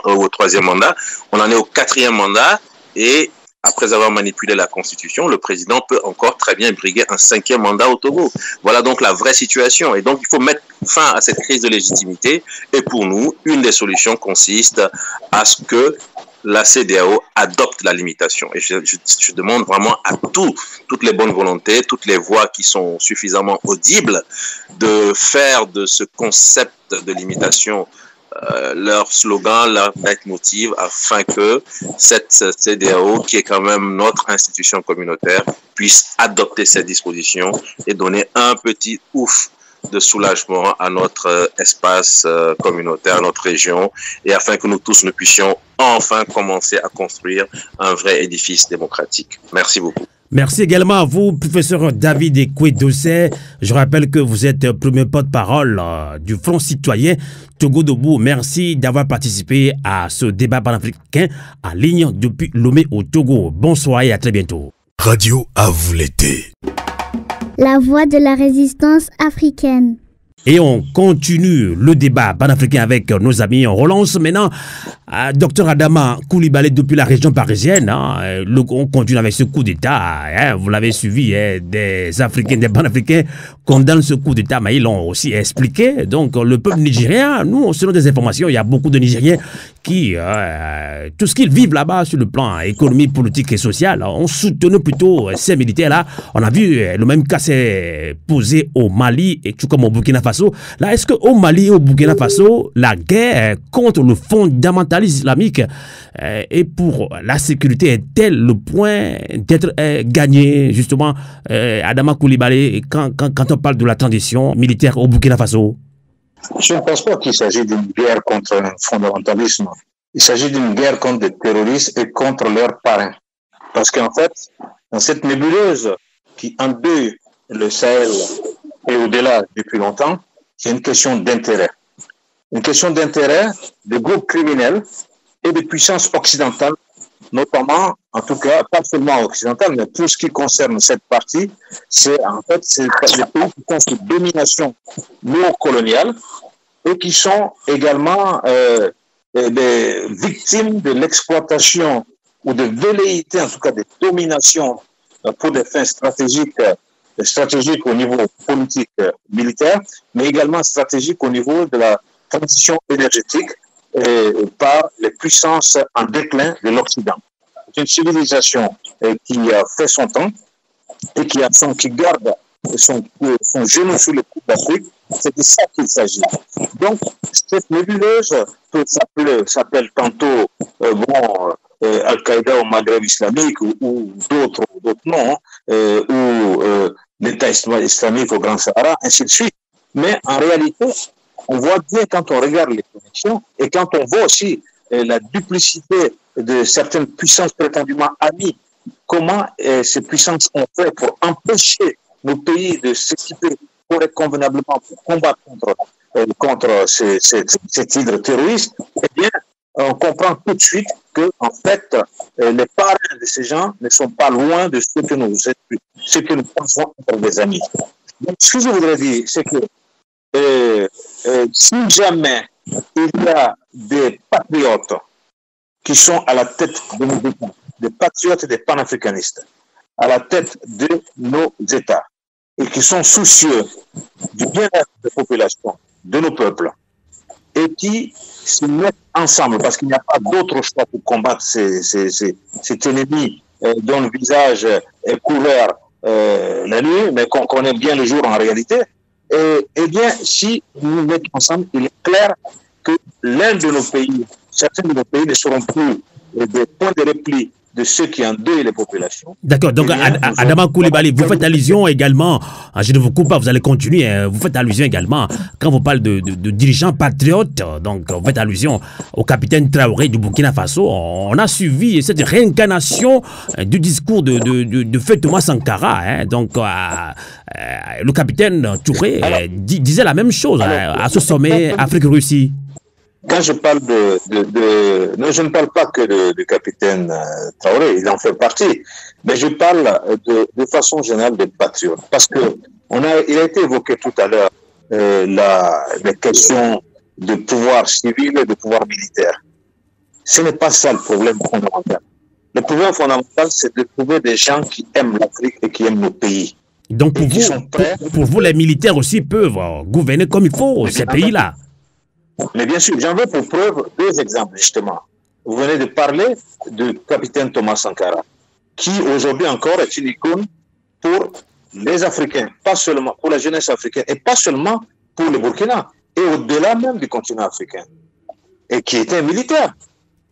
ou au 3e mandat. On en est au 4e mandat et après avoir manipulé la Constitution, le président peut encore très bien briguer un 5e mandat au Togo. Voilà donc la vraie situation. Et donc, il faut mettre fin à cette crise de légitimité. Et pour nous, une des solutions consiste à ce que la CEDEAO adopte la limitation. Et je demande vraiment à toutes les bonnes volontés, toutes les voix qui sont suffisamment audibles, de faire de ce concept de limitation leur slogan, leur leitmotiv, afin que cette CEDEAO, qui est quand même notre institution communautaire, puisse adopter ces dispositions et donner un petit ouf de soulagement à notre espace communautaire, à notre région, et afin que nous tous nous puissions enfin commencer à construire un vrai édifice démocratique. Merci beaucoup. Merci également à vous, professeur David Ekwe-Dossé. Je rappelle que vous êtes premier porte-parole du Front citoyen Togo Debout. Merci d'avoir participé à ce débat panafricain en ligne depuis Lomé au Togo. Bonsoir et à très bientôt. Radio à vous l'été. La voix de la résistance africaine. Et on continue le débat panafricain avec nos amis. On relance maintenant Dr Adama Coulibaly depuis la région parisienne. On continue avec ce coup d'État. Vous l'avez suivi, des Africains, des panafricains condamnent ce coup d'État, mais ils l'ont aussi expliqué. Donc le peuple nigérien, nous, selon des informations, il y a beaucoup de Nigériens qui, tout ce qu'ils vivent là-bas sur le plan économique, politique et social, ont soutenu plutôt ces militaires-là. On a vu le même cas s'est posé au Mali et tout comme au Burkina Faso. Là, est-ce qu'au Mali et au Burkina Faso, la guerre contre le fondamentalisme islamique et pour la sécurité est-elle le point d'être gagné, justement, Adama Coulibaly, quand on parle de la transition militaire au Burkina Faso? Je ne pense pas qu'il s'agit d'une guerre contre un fondamentalisme. Il s'agit d'une guerre contre des terroristes et contre leurs parrains. Parce qu'en fait, dans cette nébuleuse qui endeuille le Sahel et au-delà depuis longtemps, c'est une question d'intérêt. Une question d'intérêt de groupes criminels et de puissances occidentales, notamment, en tout cas, pas seulement occidentales, mais tout ce qui concerne cette partie, c'est les pays qui sont sous domination néocoloniale et qui sont également des victimes de l'exploitation ou de velléité, en tout cas, de domination pour des fins stratégiques au niveau politique militaire, mais également stratégique au niveau de la transition énergétique par les puissances en déclin de l'Occident. C'est une civilisation qui a fait son temps et qui garde son genou sous le coude d'Afrique. C'est de ça qu'il s'agit. Donc, cette nébuleuse s'appelle tantôt Al-Qaïda au Maghreb islamique ou d'autres noms, ou l'État islamique au Grand Sahara, ainsi de suite. Mais en réalité, on voit bien quand on regarde les connexions et quand on voit aussi la duplicité de certaines puissances prétendument amies, comment ces puissances ont fait pour empêcher nos pays de s'équiper convenablement pour combattre contre cet hydre terroriste, eh bien, on comprend tout de suite que, en fait, les parrains de ces gens ne sont pas loin de ce que nous pensons être des amis. Donc, ce que je voudrais dire, c'est que si jamais il y a des patriotes qui sont à la tête de nos États, des patriotes et des panafricanistes, à la tête de nos États, et qui sont soucieux du bien-être des populations, de nos peuples, et qui se mettent ensemble, parce qu'il n'y a pas d'autre choix pour combattre cet ennemi dont le visage est couvert la nuit, mais qu'on connaît bien le jour en réalité. Eh bien, si nous nous mettons ensemble, il est clair que certains de nos pays ne seront plus des points de repli de ceux qui endeuillent les populations. D'accord, donc Adama Coulibaly, vous faites allusion également, je ne vous coupe pas, vous allez continuer, vous faites allusion également, quand vous parlez de dirigeants patriotes, donc vous faites allusion au capitaine Traoré du Burkina Faso. On a suivi cette réincarnation du discours de feu Thomas Sankara, donc le capitaine Touré disait la même chose à ce sommet Afrique-Russie. Quand je parle non, je ne parle pas que du capitaine Traoré, il en fait partie, mais je parle de façon générale des patriotes, parce que il a été évoqué tout à l'heure les questions de pouvoir civil et de pouvoir militaire. Ce n'est pas ça le problème fondamental. Le problème fondamental, c'est de trouver des gens qui aiment l'Afrique et qui aiment nos pays. Donc pour vous, les militaires aussi peuvent gouverner comme il faut ces pays-là. Mais bien sûr, j'en veux pour preuve deux exemples, justement. Vous venez de parler du capitaine Thomas Sankara, qui aujourd'hui encore est une icône pour les Africains, pas seulement pour la jeunesse africaine, et pas seulement pour le Burkina, et au-delà même du continent africain, et qui était un militaire.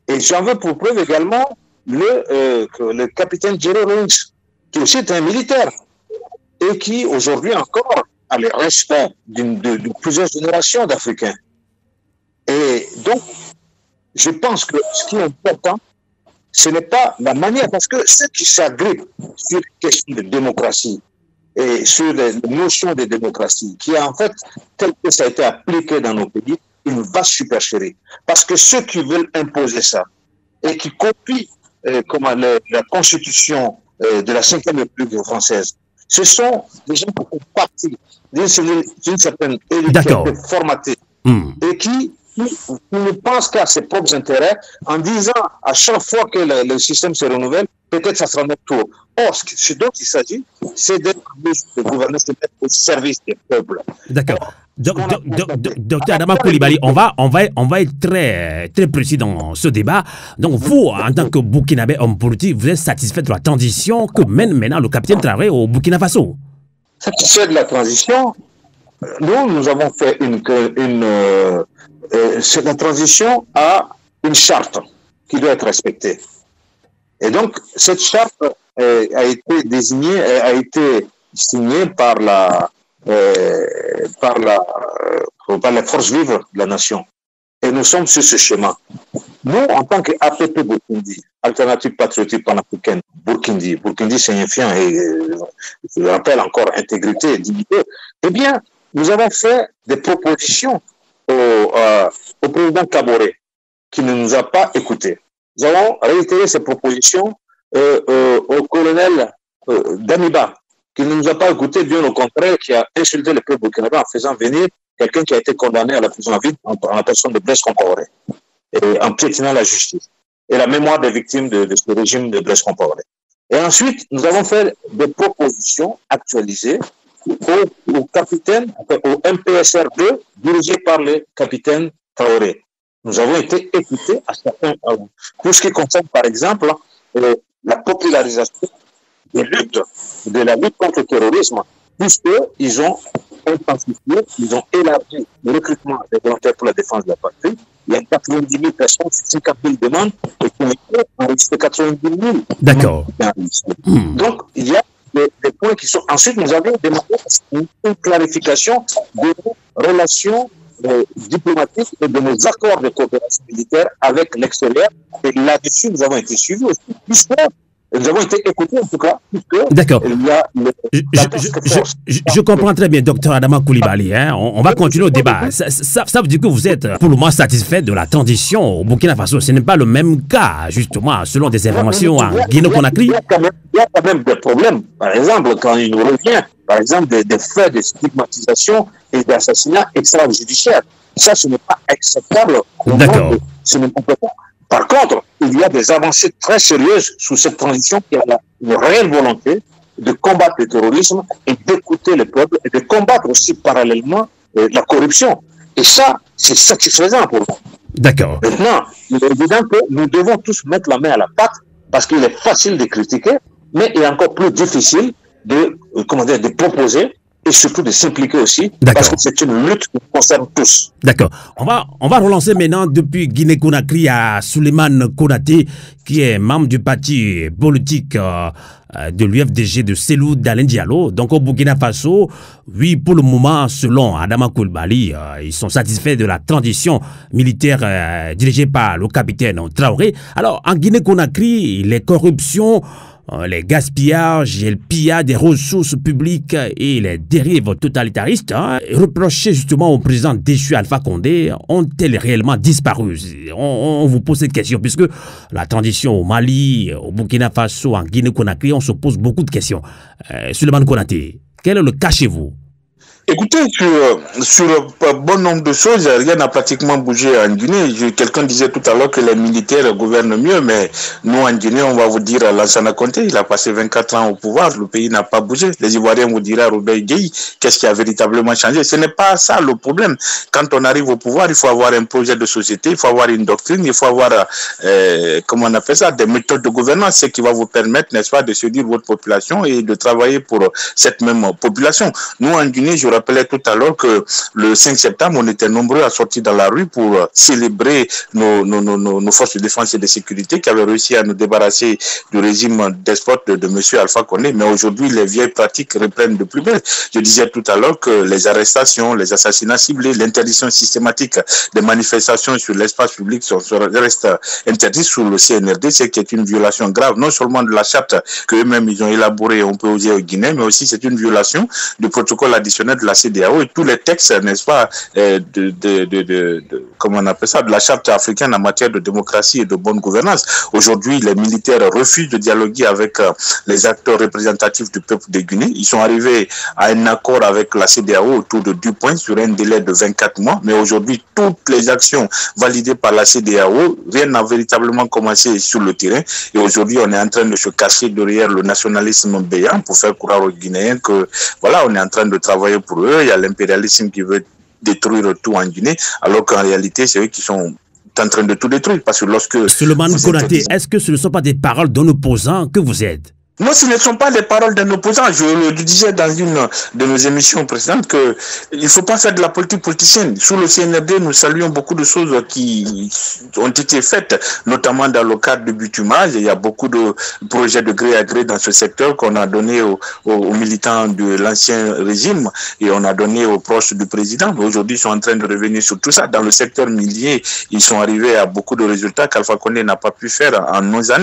Et j'en veux pour preuve également le capitaine Jerry Rawlings, qui aussi est un militaire, et qui aujourd'hui encore a le respect de plusieurs générations d'Africains. Et donc, je pense que ce qui est important, ce n'est pas la manière, parce que ceux qui s'agrippent sur les questions de démocratie et sur les notions de démocratie, qui est en fait, tel que ça a été appliqué dans nos pays, une vaste supercherie. Parce que ceux qui veulent imposer ça et qui copient la constitution de la 5e République française, ce sont des gens qui font partie d'une certaine élite formatée et qui ne pensent qu'à ses propres intérêts en disant à chaque fois que le système se renouvelle, peut-être ça sera notre tour. Or, ce dont il s'agit, c'est de gouverner, se mettre au service des peuples. D'accord. Docteur Adama Coulibaly, on va être très, très précis dans ce débat. Donc, vous, en tant que Burkinabé, homme politique, vous êtes satisfait de la transition que mène maintenant le capitaine Traoré au Burkina Faso? Satisfait de la transition, nous avons fait c'est la transition à une charte qui doit être respectée. Et donc, cette charte a été désignée, a été signée par les forces vives de la nation. Et nous sommes sur ce chemin. Nous, en tant qu'APP Burkindi, Alternative Patriotique Panafricaine, Burkindi signifiant, et je le rappelle encore, intégrité et dignité, eh bien, nous avons fait des propositions au président Kaboré, qui ne nous a pas écoutés. Nous avons réitéré ces propositions au colonel Damiba, qui ne nous a pas écoutés, bien au contraire, qui a insulté le peuple burkinabé en faisant venir quelqu'un qui a été condamné à la prison à vie en la personne de Blaise Compaoré, et en piétinant la justice et la mémoire des victimes de ce régime de Blaise Compaoré. Et ensuite, nous avons fait des propositions actualisées au capitaine, au MPSR2, dirigé par le capitaine Traoré. Nous avons été écoutés à certains pour ce qui concerne, par exemple, la popularisation de la lutte contre le terrorisme, puisqu'ils ont intensifié, ils ont élargi le recrutement des volontaires pour la défense de la patrie. Il y a 90 000 personnes, 50 000 demandes, et qui ont été enregistrées 90 000. D'accord. Donc, il y a des points qui sont... Ensuite, nous avons demandé une clarification de nos relations diplomatiques et de nos accords de coopération militaire avec l'extérieur. Et là-dessus, nous avons été suivis aussi, puisque nous avons été écoutés en tout cas. D'accord. Je comprends très bien, docteur Adama Coulibaly. Hein. On va continuer au débat. Ça veut dire que vous êtes pour le moment satisfait de la transition au Burkina Faso. Ce n'est pas le même cas, justement, selon des informations en Guinée-Conakry. Il y a quand même des problèmes. Par exemple, quand il nous revient, par exemple, des faits de stigmatisation et d'assassinat extrajudiciaire. Ça, ce n'est pas acceptable. D'accord. Ce n'est pas. Par contre, il y a des avancées très sérieuses sous cette transition qui a une réelle volonté de combattre le terrorisme et d'écouter le peuple et de combattre aussi parallèlement la corruption. Et ça, c'est satisfaisant pour nous. D'accord. Maintenant, il est évident que nous devons tous mettre la main à la pâte parce qu'il est facile de critiquer, mais il est encore plus difficile de proposer et surtout de s'impliquer aussi, parce que c'est une lutte qui nous concerne tous. D'accord. On va relancer maintenant depuis Guinée-Conakry à Souleymane Konaté, qui est membre du parti politique de l'UFDG de Cellou Dalein Diallo. Donc au Burkina Faso, oui, pour le moment, selon Adama Coulibaly, ils sont satisfaits de la transition militaire dirigée par le capitaine Traoré. Alors en Guinée-Conakry, les corruptions, les gaspillages et le pillage des ressources publiques et les dérives totalitaristes reprochés justement au président déchu Alpha Condé ont-elles réellement disparu? On vous pose cette question puisque la transition au Mali, au Burkina Faso, en Guinée-Conakry, on se pose beaucoup de questions. Souleymane Konaté, quel est le cas chez vous? Écoutez, sur un bon nombre de choses, rien n'a pratiquement bougé en Guinée. Quelqu'un disait tout à l'heure que les militaires gouvernent mieux, mais nous en Guinée, on va vous dire Lansana Conté, il a passé 24 ans au pouvoir, le pays n'a pas bougé. Les Ivoiriens vous diront Robert Gueye, qu'est-ce qui a véritablement changé? Ce n'est pas ça le problème. Quand on arrive au pouvoir, il faut avoir un projet de société, il faut avoir une doctrine, il faut avoir, comment on appelle ça, des méthodes de gouvernance, ce qui va vous permettre, n'est-ce pas, de séduire votre population et de travailler pour cette même population. Nous en Guinée, je rappelais tout à l'heure que le 5 septembre, on était nombreux à sortir dans la rue pour célébrer nos forces de défense et de sécurité qui avaient réussi à nous débarrasser du régime despote de M. Alpha Condé. Mais aujourd'hui, les vieilles pratiques reprennent de plus belle. Je disais tout à l'heure que les arrestations, les assassinats ciblés, l'interdiction systématique des manifestations sur l'espace public restent interdits sous le CNRD, ce qui est une violation grave, non seulement de la charte qu'eux-mêmes ils ont élaborée, on peut dire au Guinée, mais aussi c'est une violation du protocole additionnel de la CEDEAO et tous les textes, n'est-ce pas, comment on appelle ça, de la charte africaine en matière de démocratie et de bonne gouvernance. Aujourd'hui, les militaires refusent de dialoguer avec les acteurs représentatifs du peuple de Guinée. Ils sont arrivés à un accord avec la CEDEAO autour de 10 points sur un délai de 24 mois, mais aujourd'hui, toutes les actions validées par la CEDEAO, rien n'a véritablement commencé sur le terrain et aujourd'hui, on est en train de se cacher derrière le nationalisme béant pour faire croire aux Guinéens que, voilà, on est en train de travailler pour eux, il y a l'impérialisme qui veut détruire tout en Guinée, alors qu'en réalité, c'est eux qui sont en train de tout détruire. Parce que lorsque Souleymane Konaté, est-ce que ce ne sont pas des paroles d'un opposant que vous êtes? Non, ce ne sont pas les paroles d'un opposant. Je le disais dans une de nos émissions précédentes que il ne faut pas faire de la politique politicienne. Sous le CNRD, nous saluons beaucoup de choses qui ont été faites, notamment dans le cadre du bitumage. Il y a beaucoup de projets de gré à gré dans ce secteur qu'on a donné aux militants de l'ancien régime et on a donné aux proches du président. Mais aujourd'hui, ils sont en train de revenir sur tout ça. Dans le secteur minier, ils sont arrivés à beaucoup de résultats qu'Alpha Condé n'a pas pu faire en 11 ans.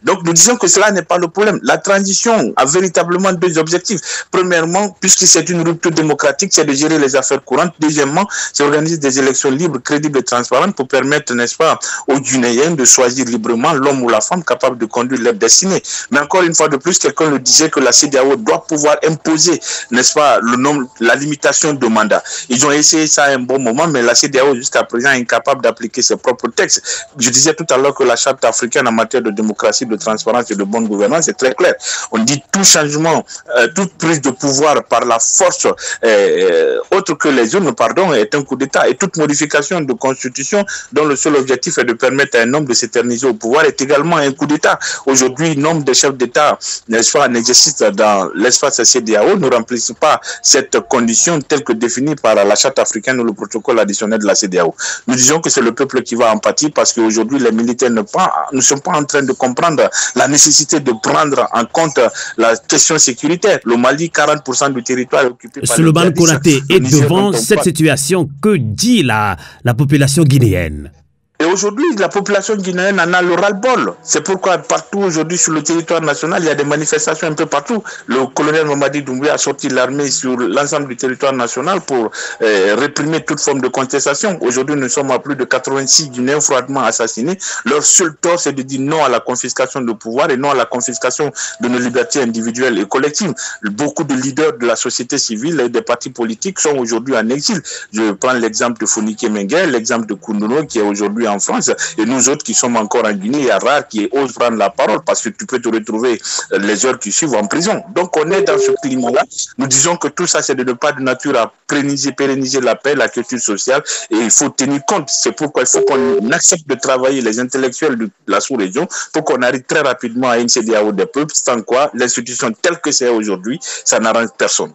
Donc, nous disons que cela n'est pas le problème. La transition a véritablement deux objectifs. Premièrement, puisque c'est une rupture démocratique, c'est de gérer les affaires courantes. Deuxièmement, c'est organiser des élections libres, crédibles et transparentes pour permettre, n'est-ce pas, aux Guinéens de choisir librement l'homme ou la femme capable de conduire leur destinée. Mais encore une fois de plus, quelqu'un le disait que la CEDEAO doit pouvoir imposer, n'est-ce pas, le nombre, la limitation de mandats. Ils ont essayé ça à un bon moment, mais la CEDEAO jusqu'à présent est incapable d'appliquer ses propres textes. Je disais tout à l'heure que la charte africaine en matière de démocratie, de transparence et de bonne gouvernance est très claire. On dit tout changement, toute prise de pouvoir par la force autre que les urnes, pardon, est un coup d'État. Et toute modification de constitution dont le seul objectif est de permettre à un homme de s'éterniser au pouvoir est également un coup d'État. Aujourd'hui, nombre de chefs d'État, n'est-ce pas, n'existent dans l'espace CEDEAO, ne remplissent pas cette condition telle que définie par la charte africaine ou le protocole additionnel de la CEDEAO. Nous disons que c'est le peuple qui va en pâtir parce qu'aujourd'hui, les militaires ne sont pas en train de comprendre la nécessité de prendre en compte la question sécuritaire. Le Mali, 40% du territoire est occupé par Souleymane Konaté, et devant cette situation, que dit la population guinéenne? Et aujourd'hui, la population guinéenne en a le ras-le-bol. C'est pourquoi partout aujourd'hui sur le territoire national, il y a des manifestations un peu partout. Le colonel Mamadi Doumbouya a sorti l'armée sur l'ensemble du territoire national pour réprimer toute forme de contestation. Aujourd'hui, nous sommes à plus de 86 Guinéens froidement assassinés. Leur seul tort, c'est de dire non à la confiscation de pouvoir et non à la confiscation de nos libertés individuelles et collectives. Beaucoup de leaders de la société civile et des partis politiques sont aujourd'hui en exil. Je prends l'exemple de Founike Mengue, l'exemple de Kounouno qui est aujourd'hui en France, et nous autres qui sommes encore en Guinée, il y a rare qui osent prendre la parole parce que tu peux te retrouver les heures qui suivent en prison. Donc on est dans ce climat-là. Nous disons que tout ça c'est de ne pas de nature à pérenniser la paix, la culture sociale, et il faut tenir compte. C'est pourquoi il faut qu'on accepte de travailler les intellectuels de la sous-région pour qu'on arrive très rapidement à une CEDEAO des peuples, sans quoi l'institution telle que c'est aujourd'hui, ça n'arrange personne.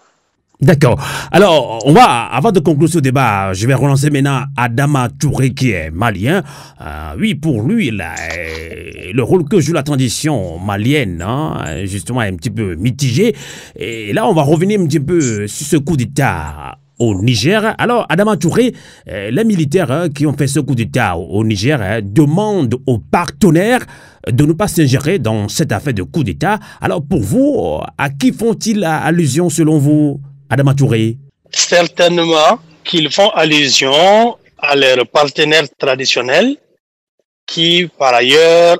D'accord. Alors, avant de conclure ce débat, je vais relancer maintenant Adama Touré qui est malien. Oui, pour lui, le rôle que joue la transition malienne, justement, est un petit peu mitigé. Et là, on va revenir un petit peu sur ce coup d'État au Niger. Alors, Adama Touré, les militaires qui ont fait ce coup d'État au Niger demandent aux partenaires de ne pas s'ingérer dans cette affaire de coup d'État. Alors, pour vous, à qui font-ils allusion selon vous, Adama Touré? Certainement qu'ils font allusion à leurs partenaires traditionnels qui, par ailleurs,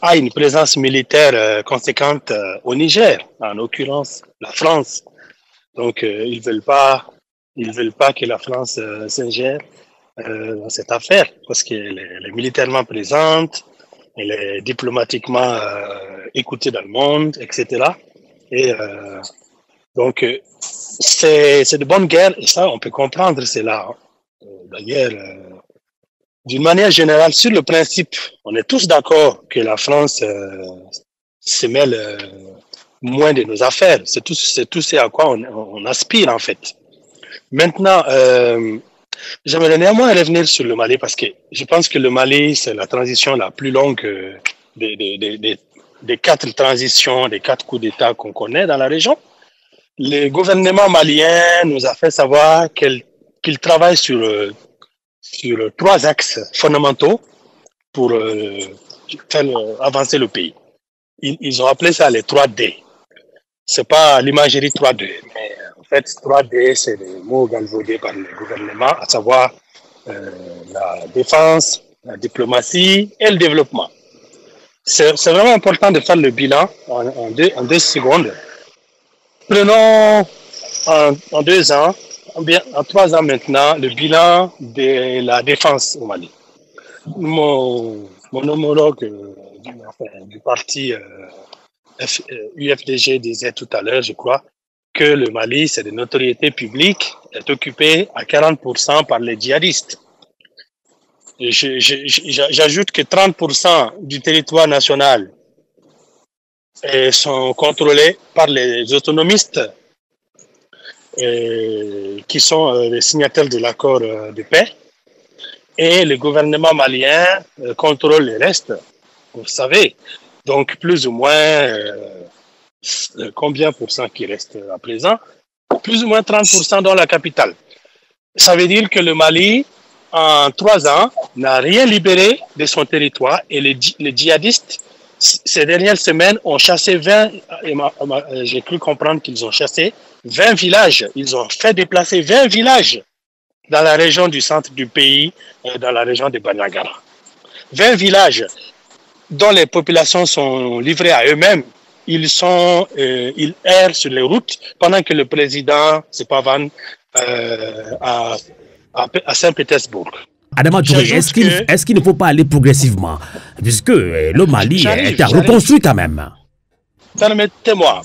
a une présence militaire conséquente au Niger, en l'occurrence la France. Donc, ils veulent pas que la France s'ingère dans cette affaire parce qu'elle est militairement présente, elle est diplomatiquement écoutée dans le monde, etc. Et donc, c'est de bonne guerre, et ça, on peut comprendre cela. D'ailleurs, d'une manière générale, sur le principe, on est tous d'accord que la France se mêle moins de nos affaires. C'est tout ce à quoi on aspire, en fait. Maintenant, j'aimerais néanmoins revenir sur le Mali parce que je pense que le Mali, c'est la transition la plus longue des 4 transitions, des 4 coups d'État qu'on connaît dans la région. Le gouvernement malien nous a fait savoir qu'il travaille sur 3 axes fondamentaux pour faire avancer le pays. Ils ont appelé ça les 3D. C'est pas l'imagerie 3D, mais en fait 3D, c'est les mots galvaudés par le gouvernement, à savoir la défense, la diplomatie et le développement. C'est vraiment important de faire le bilan en 2 secondes. Prenons en 2 ans, en 3 ans maintenant, le bilan de la défense au Mali. Mon homologue du parti UFDG disait tout à l'heure, je crois, que le Mali, c'est de notoriété publique, est occupé à 40% par les djihadistes. J'ajoute que 30% du territoire national sont contrôlés par les autonomistes qui sont les signataires de l'accord de paix, et le gouvernement malien contrôle le reste, vous savez. Donc, plus ou moins, combien pour cent qui reste à présent? Plus ou moins 30% dans la capitale. Ça veut dire que le Mali, en 3 ans, n'a rien libéré de son territoire, et les djihadistes, ces dernières semaines, ont chassé 20, j'ai cru comprendre qu'ils ont chassé 20 villages. Ils ont fait déplacer 20 villages dans la région du centre du pays, dans la région de Banagara. 20 villages dont les populations sont livrées à eux-mêmes. Ils errent sur les routes pendant que le président Sepavan à Saint-Pétersbourg. Adama Touré, est-ce qu'il ne faut pas aller progressivement, puisque le Mali est à reconstruire quand même? Permettez-moi.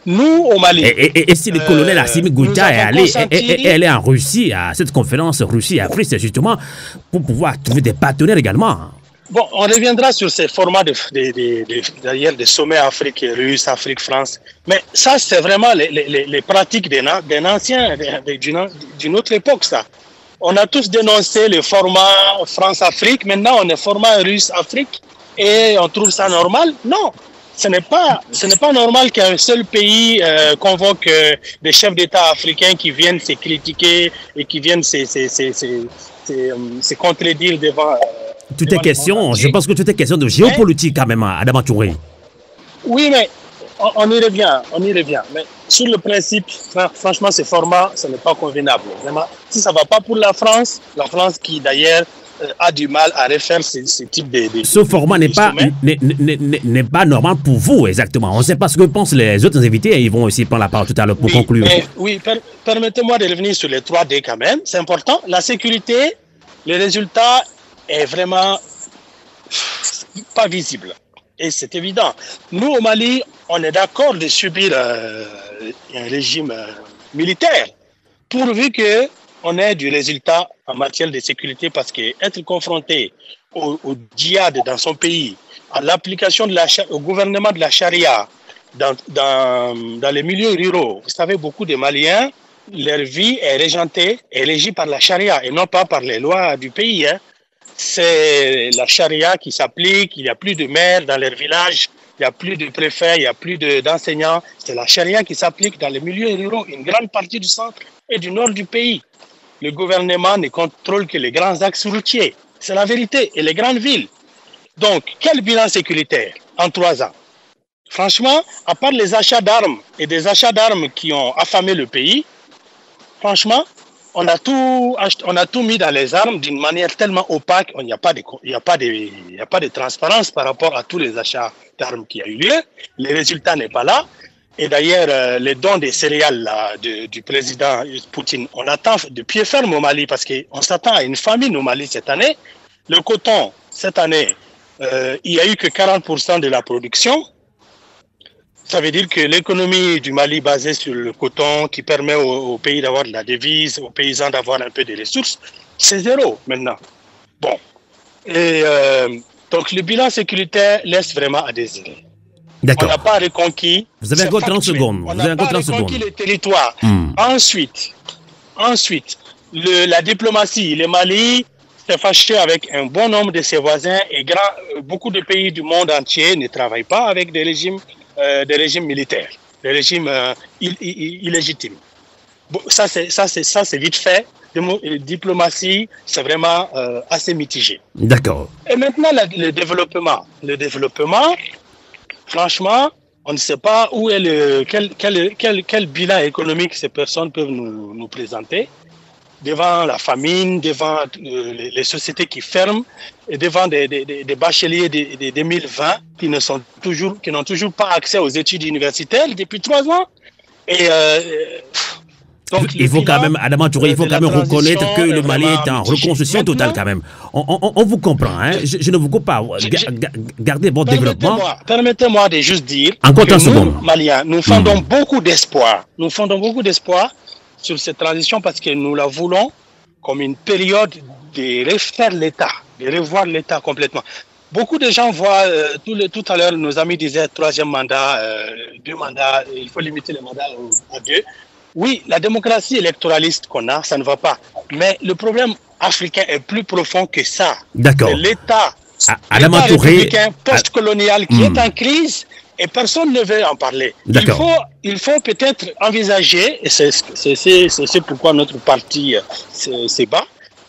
Nous, au Mali... Et si le colonel Assimi Goïta est allé en Russie, à cette conférence Russie-Afrique, c'est justement pour pouvoir trouver des partenaires également. Bon, on reviendra sur ces formats d'ailleurs des sommets Afrique et Russe, Afrique-France. Mais ça, c'est vraiment les pratiques d'un ancien, d'une autre époque, ça. On a tous dénoncé le format France-Afrique. Maintenant, on est format Russe-Afrique et on trouve ça normal? Non. Ce n'est pas normal qu'un seul pays convoque des chefs d'État africains qui viennent se critiquer et qui viennent se contredire devant... Tout est question, je pense que tout est question de géopolitique quand même, Adama Touré. Oui, mais on y revient. Mais sur le principe, franchement, ce format, ce n'est pas convenable. Vraiment, si ça ne va pas pour la France qui d'ailleurs a du mal à refaire ce type de ce format n'est pas normal pour vous, exactement. On ne sait pas ce que pensent les autres invités et ils vont aussi prendre la parole tout à l'heure pour conclure. Oui, permettez-moi de revenir sur les 3D quand même. C'est important. La sécurité, les résultats est vraiment pas visible. Et c'est évident. Nous, au Mali, on est d'accord de subir un régime militaire, pourvu qu'on ait du résultat en matière de sécurité, parce qu'être confronté au djihad dans son pays, à l'application au gouvernement de la charia dans les milieux ruraux, vous savez, beaucoup de Maliens, leur vie est régie par la charia et non pas par les lois du pays. C'est la charia qui s'applique, il n'y a plus de maires dans leur village, il n'y a plus de préfets, il n'y a plus d'enseignants. C'est la charia qui s'applique dans les milieux ruraux, une grande partie du centre et du nord du pays. Le gouvernement ne contrôle que les grands axes routiers. C'est la vérité. Et les grandes villes. Donc, quel bilan sécuritaire en 3 ans? Franchement, à part les achats d'armes et des achats d'armes qui ont affamé le pays, franchement, on a tout mis dans les armes d'une manière tellement opaque. Il n'y a pas de transparence par rapport à tous les achats d'armes qui a eu lieu. Les résultats n'est pas là. Et d'ailleurs, les dons des céréales là, du président Poutine, on attend de pied ferme au Mali parce qu'on s'attend à une famine au Mali cette année. Le coton, cette année, il n'y a eu que 40% de la production. Ça veut dire que l'économie du Mali basée sur le coton qui permet au pays d'avoir de la devise, aux paysans d'avoir un peu de ressources, c'est zéro maintenant. Bon. Et donc le bilan sécuritaire laisse vraiment à désirer. On n'a pas reconquis. Vous avez encore 30 secondes. On n'a pas reconquis les territoires. Ensuite, Ensuite, la diplomatie. Le Mali s'est fâché avec un bon nombre de ses voisins et beaucoup de pays du monde entier ne travaillent pas avec des régimes militaires, des régimes illégitimes. Bon, ça c'est vite fait. Diplomatie, c'est vraiment assez mitigé. D'accord. Et maintenant, le développement. Le développement, franchement, on ne sait pas où est quel bilan économique ces personnes peuvent nous présenter devant la famine, devant les sociétés qui ferment et devant des bacheliers de 2020 qui n'ont toujours pas accès aux études universitaires depuis 3 ans. Et donc, il faut quand même, Adama Touré, il faut quand même reconnaître que le Mali est en reconstruction totale quand même. On vous comprend, hein? Je ne vous coupe pas. Gardez votre développement. Permettez-moi de juste dire encore que nous, Maliens, nous fondons beaucoup d'espoir. Nous fondons beaucoup d'espoir sur cette transition parce que nous la voulons comme une période de refaire l'État, de revoir l'État complètement. Beaucoup de gens voient, tout à l'heure, nos amis disaient 3e mandat, 2 mandats, il faut limiter les mandats à 2. Oui, la démocratie électoraliste qu'on a, ça ne va pas. Mais le problème africain est plus profond que ça. D'accord. C'est l'État républicain post-colonial qui est en crise et personne ne veut en parler. Il faut peut-être envisager, et c'est pourquoi notre parti se bat,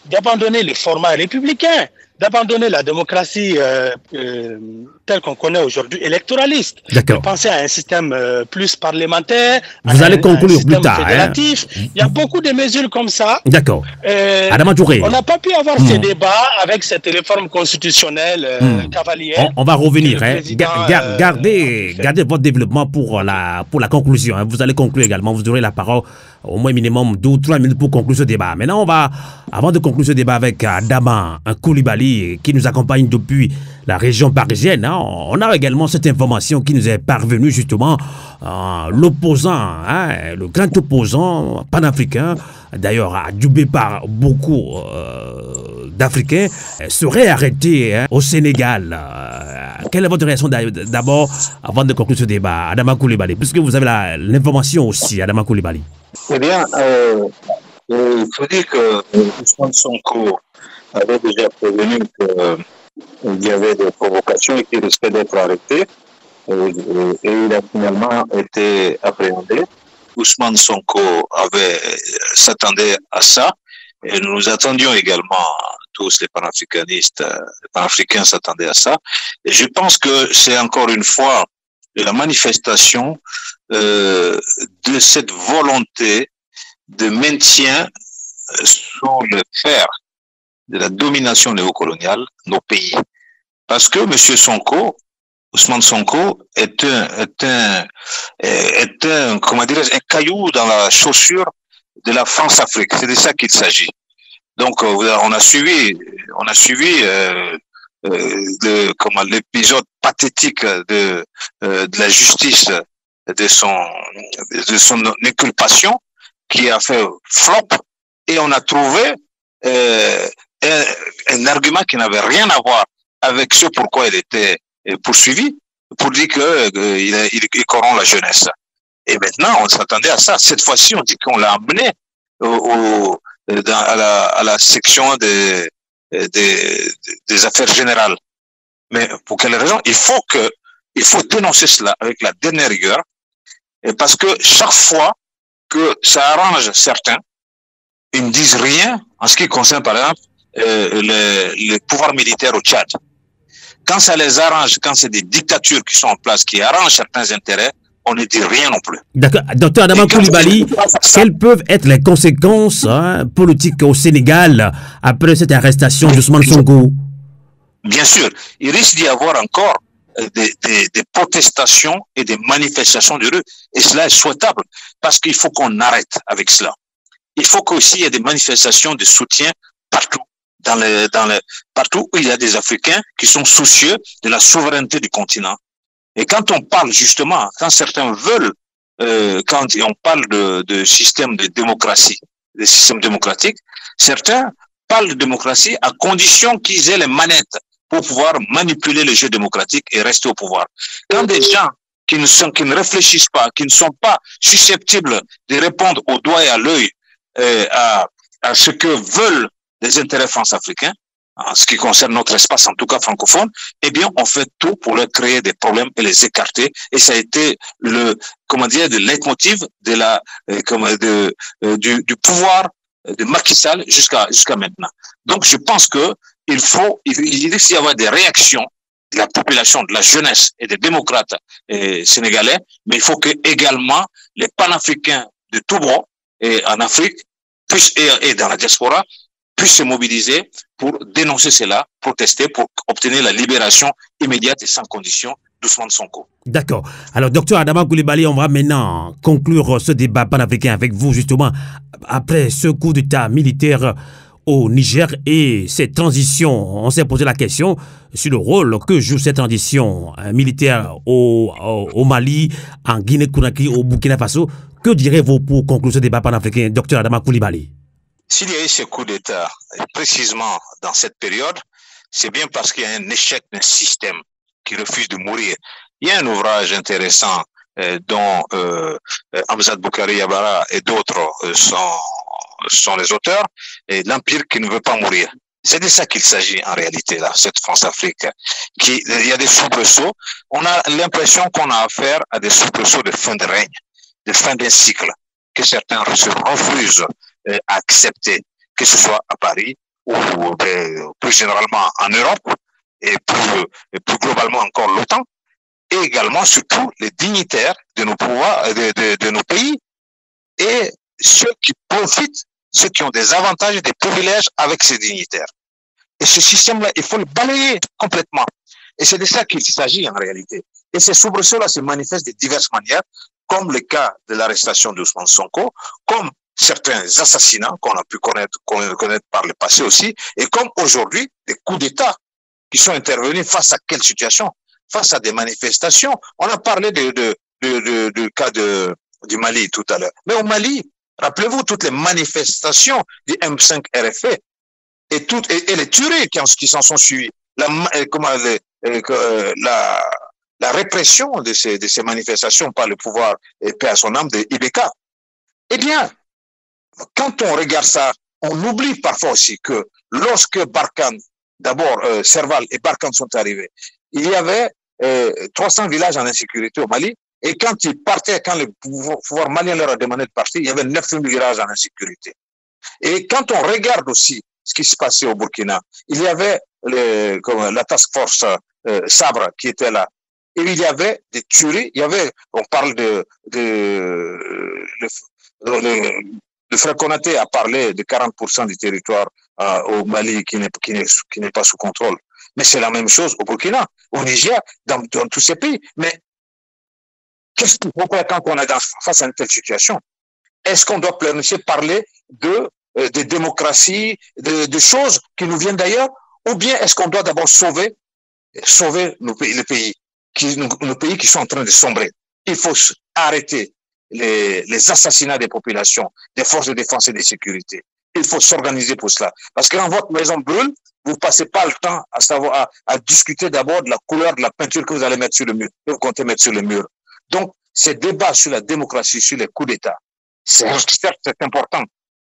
d'abandonner le format républicain, d'abandonner la démocratie telle qu'on connaît aujourd'hui, électoraliste, de penser à un système plus parlementaire, vous allez conclure plus tard, fédératif. Il y a beaucoup de mesures comme ça. D'accord. Adama Touré. On n'a pas pu avoir ces débats avec cette réforme constitutionnelle cavalière. On va revenir. Gardez votre développement pour la conclusion. Vous allez conclure également. Vous aurez la parole au moins minimum 2 ou 3 minutes pour conclure ce débat. Maintenant, avant de conclure ce débat avec Adama Coulibaly qui nous accompagne depuis la région parisienne, hein, on a également cette information qui nous est parvenue justement. L'opposant, le grand opposant panafricain, d'ailleurs adubé par beaucoup d'Africains, serait arrêté au Sénégal. Quelle est votre réaction d'abord avant de conclure ce débat, Adama Coulibaly, puisque vous avez l'information aussi, Adama Coulibaly? Eh bien, il faut dire que Ousmane Sonko avait déjà prévenu qu'il y avait des provocations et qu'il risquait d'être arrêté. Et il a finalement été appréhendé. Ousmane Sonko s'attendait à ça. Et nous nous attendions également, tous les panafricanistes, les panafricains s'attendaient à ça. Et je pense que c'est encore une fois la manifestation de cette volonté de maintien sur le fer de la domination néocoloniale de nos pays. Parce que M. Sonko, Ousmane Sonko est un caillou dans la chaussure de la France-Afrique. C'est de ça qu'il s'agit. Donc, on a suivi l'épisode pathétique de la justice de son inculpation qui a fait flop, et on a trouvé un argument qui n'avait rien à voir avec ce pourquoi il était poursuivi, pour dire qu'il corrompt la jeunesse. Et maintenant, on s'attendait à ça. Cette fois-ci, on dit qu'on l'a amené à la section des affaires générales. Mais pour quelle raison? Il faut dénoncer cela avec la dernière rigueur, et parce que chaque fois que ça arrange certains, ils ne disent rien en ce qui concerne, par exemple, les pouvoirs militaires au Tchad. Quand ça les arrange, quand c'est des dictatures qui sont en place, qui arrangent certains intérêts, on ne dit rien non plus. D'accord. Docteur Adama Coulibaly, quelles peuvent être les conséquences politiques au Sénégal après cette arrestation d'Ousmane Sonko? Bien sûr, il risque d'y avoir encore des protestations et des manifestations de rue. Et cela est souhaitable parce qu'il faut qu'on arrête avec cela. Il faut qu'aussi il y ait des manifestations de soutien partout, partout où il y a des Africains qui sont soucieux de la souveraineté du continent. Et quand on parle justement, quand certains veulent, quand on parle de système de démocratie, de système démocratique, certains parlent de démocratie à condition qu'ils aient les manettes pour pouvoir manipuler le jeu démocratique et rester au pouvoir. Quand des gens qui ne réfléchissent pas, qui ne sont pas susceptibles de répondre au doigt et à l'œil à ce que veulent les intérêts france-africains, en ce qui concerne notre espace, en tout cas francophone, eh bien, on fait tout pour leur créer des problèmes et les écarter. Et ça a été le leitmotiv du pouvoir de Macky Sall jusqu'à maintenant. Donc, je pense que il risque d'y avoir des réactions de la population, de la jeunesse et des démocrates sénégalais, mais il faut que également les panafricains de tout bord et en Afrique et dans la diaspora puissent se mobiliser pour dénoncer cela, protester, pour obtenir la libération immédiate et sans condition d'Ousmane Sonko. D'accord. Alors, docteur Adama Coulibaly, on va maintenant conclure ce débat panafricain avec vous, justement, après ce coup d'État militaire au Niger et cette transition. On s'est posé la question sur le rôle que joue cette transition militaire au Mali, en Guinée-Conakry, au Burkina Faso. Que direz-vous pour conclure ce débat panafricain, docteur Adama Coulibaly? S'il y a eu ce coup d'État, précisément dans cette période, c'est bien parce qu'il y a un échec d'un système qui refuse de mourir. Il y a un ouvrage intéressant dont Hamzat Boukari Yabara et d'autres sont les auteurs, et l'Empire qui ne veut pas mourir. C'est de ça qu'il s'agit en réalité, là, cette France-Afrique. Il y a des soubresauts. On a l'impression qu'on a affaire à des soubresauts de fin de règne, de fin d'un cycle, que certains se refusent à accepter, que ce soit à Paris ou plus généralement en Europe et plus globalement encore l'OTAN, et également surtout les dignitaires de nos pouvoirs, de nos pays, et ceux qui profitent, ceux qui ont des avantages et des privilèges avec ces dignitaires. Et ce système-là, il faut le balayer complètement. Et c'est de ça qu'il s'agit en réalité. Et ces soubresauts-là se manifestent de diverses manières, comme le cas de l'arrestation d'Ousmane Sonko, comme certains assassinats qu'on a pu connaître par le passé aussi, et comme aujourd'hui des coups d'État qui sont intervenus face à quelle situation? Face à des manifestations. On a parlé du cas du Mali tout à l'heure. Mais au Mali, rappelez-vous toutes les manifestations du M5 RFA et les tueries qui s'en sont suivies. La répression de ces manifestations par le pouvoir, et paix à son âme, de Ibeka. Eh bien, quand on regarde ça, on oublie parfois aussi que lorsque Barkhane, d'abord Serval et Barkhane sont arrivés, il y avait 300 villages en insécurité au Mali, et quand ils partaient, quand le pouvoir malien leur a demandé de partir, il y avait 9 villages en insécurité. Et quand on regarde aussi ce qui se passait au Burkina, il y avait la task force Sabre qui était là, et il y avait des tueries, on parle le frère Konaté a parlé de 40% du territoire au Mali qui n'est pas sous contrôle. Mais c'est la même chose au Burkina, au Niger, dans tous ces pays. Mais qu'est-ce qu'il faut faire quand on est face à une telle situation? Est-ce qu'on doit pleurnicher, parler de démocratie, de choses qui nous viennent d'ailleurs, ou bien est-ce qu'on doit d'abord sauver nos pays qui sont en train de sombrer? Il faut arrêter les assassinats des populations, des forces de défense et de sécurité. Il faut s'organiser pour cela. Parce que quand votre maison brûle, vous ne passez pas le temps à discuter d'abord de la couleur de la peinture que vous allez mettre sur le mur, que vous comptez mettre sur le mur. Donc, ces débats sur la démocratie, sur les coups d'État, c'est important.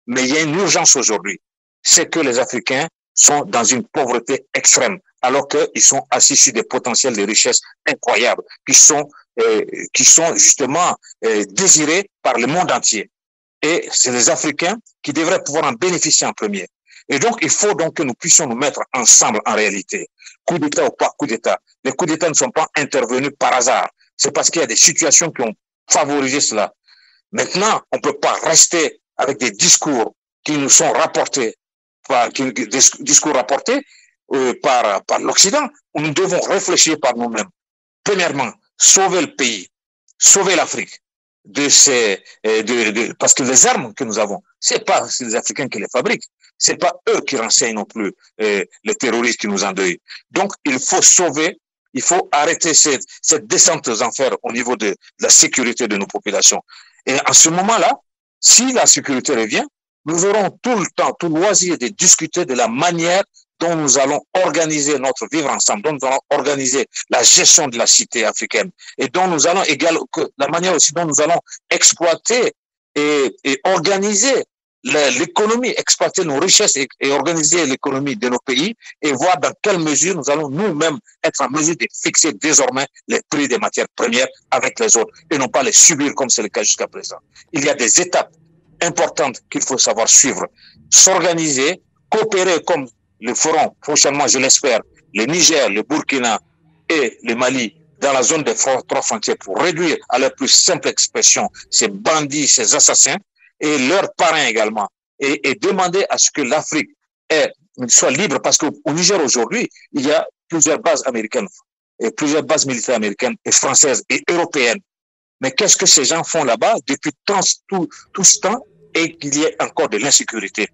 Mais il y a une urgence aujourd'hui. C'est que les Africains sont dans une pauvreté extrême, alors qu'ils sont assis sur des potentiels de richesse incroyables, qui sont justement désirés par le monde entier. Et c'est les Africains qui devraient pouvoir en bénéficier en premier. Et donc, il faut donc que nous puissions nous mettre ensemble en réalité. Coup d'État ou pas coup d'État. Les coups d'État ne sont pas intervenus par hasard. C'est parce qu'il y a des situations qui ont favorisé cela. Maintenant, on ne peut pas rester avec des discours qui nous sont rapportés par l'Occident, où nous devons réfléchir par nous-mêmes. Premièrement, sauver le pays, sauver l'Afrique parce que les armes que nous avons, c'est pas les Africains qui les fabriquent, c'est pas eux qui renseignent non plus les terroristes qui nous endeuillent. Donc, il faut sauver, il faut arrêter cette descente aux enfers au niveau de la sécurité de nos populations. Et en ce moment-là, si la sécurité revient, nous aurons tout le temps, tout loisir de discuter de la manière dont nous allons organiser notre vivre ensemble, dont nous allons organiser la gestion de la cité africaine, et dont nous allons la manière aussi dont nous allons exploiter et organiser l'économie, exploiter nos richesses et organiser l'économie de nos pays et voir dans quelle mesure nous allons nous-mêmes être en mesure de fixer désormais les prix des matières premières avec les autres et non pas les subir comme c'est le cas jusqu'à présent. Il y a des étapes importantes qu'il faut savoir suivre, s'organiser, coopérer comme le feront prochainement, je l'espère, le Niger, le Burkina et le Mali dans la zone des trois frontières pour réduire à leur plus simple expression ces bandits, ces assassins et leurs parrains également et demander à ce que l'Afrique soit libre parce qu'au Niger aujourd'hui, il y a plusieurs bases américaines et plusieurs bases militaires américaines et françaises et européennes. Mais qu'est-ce que ces gens font là-bas depuis tout ce temps et qu'il y ait encore de l'insécurité?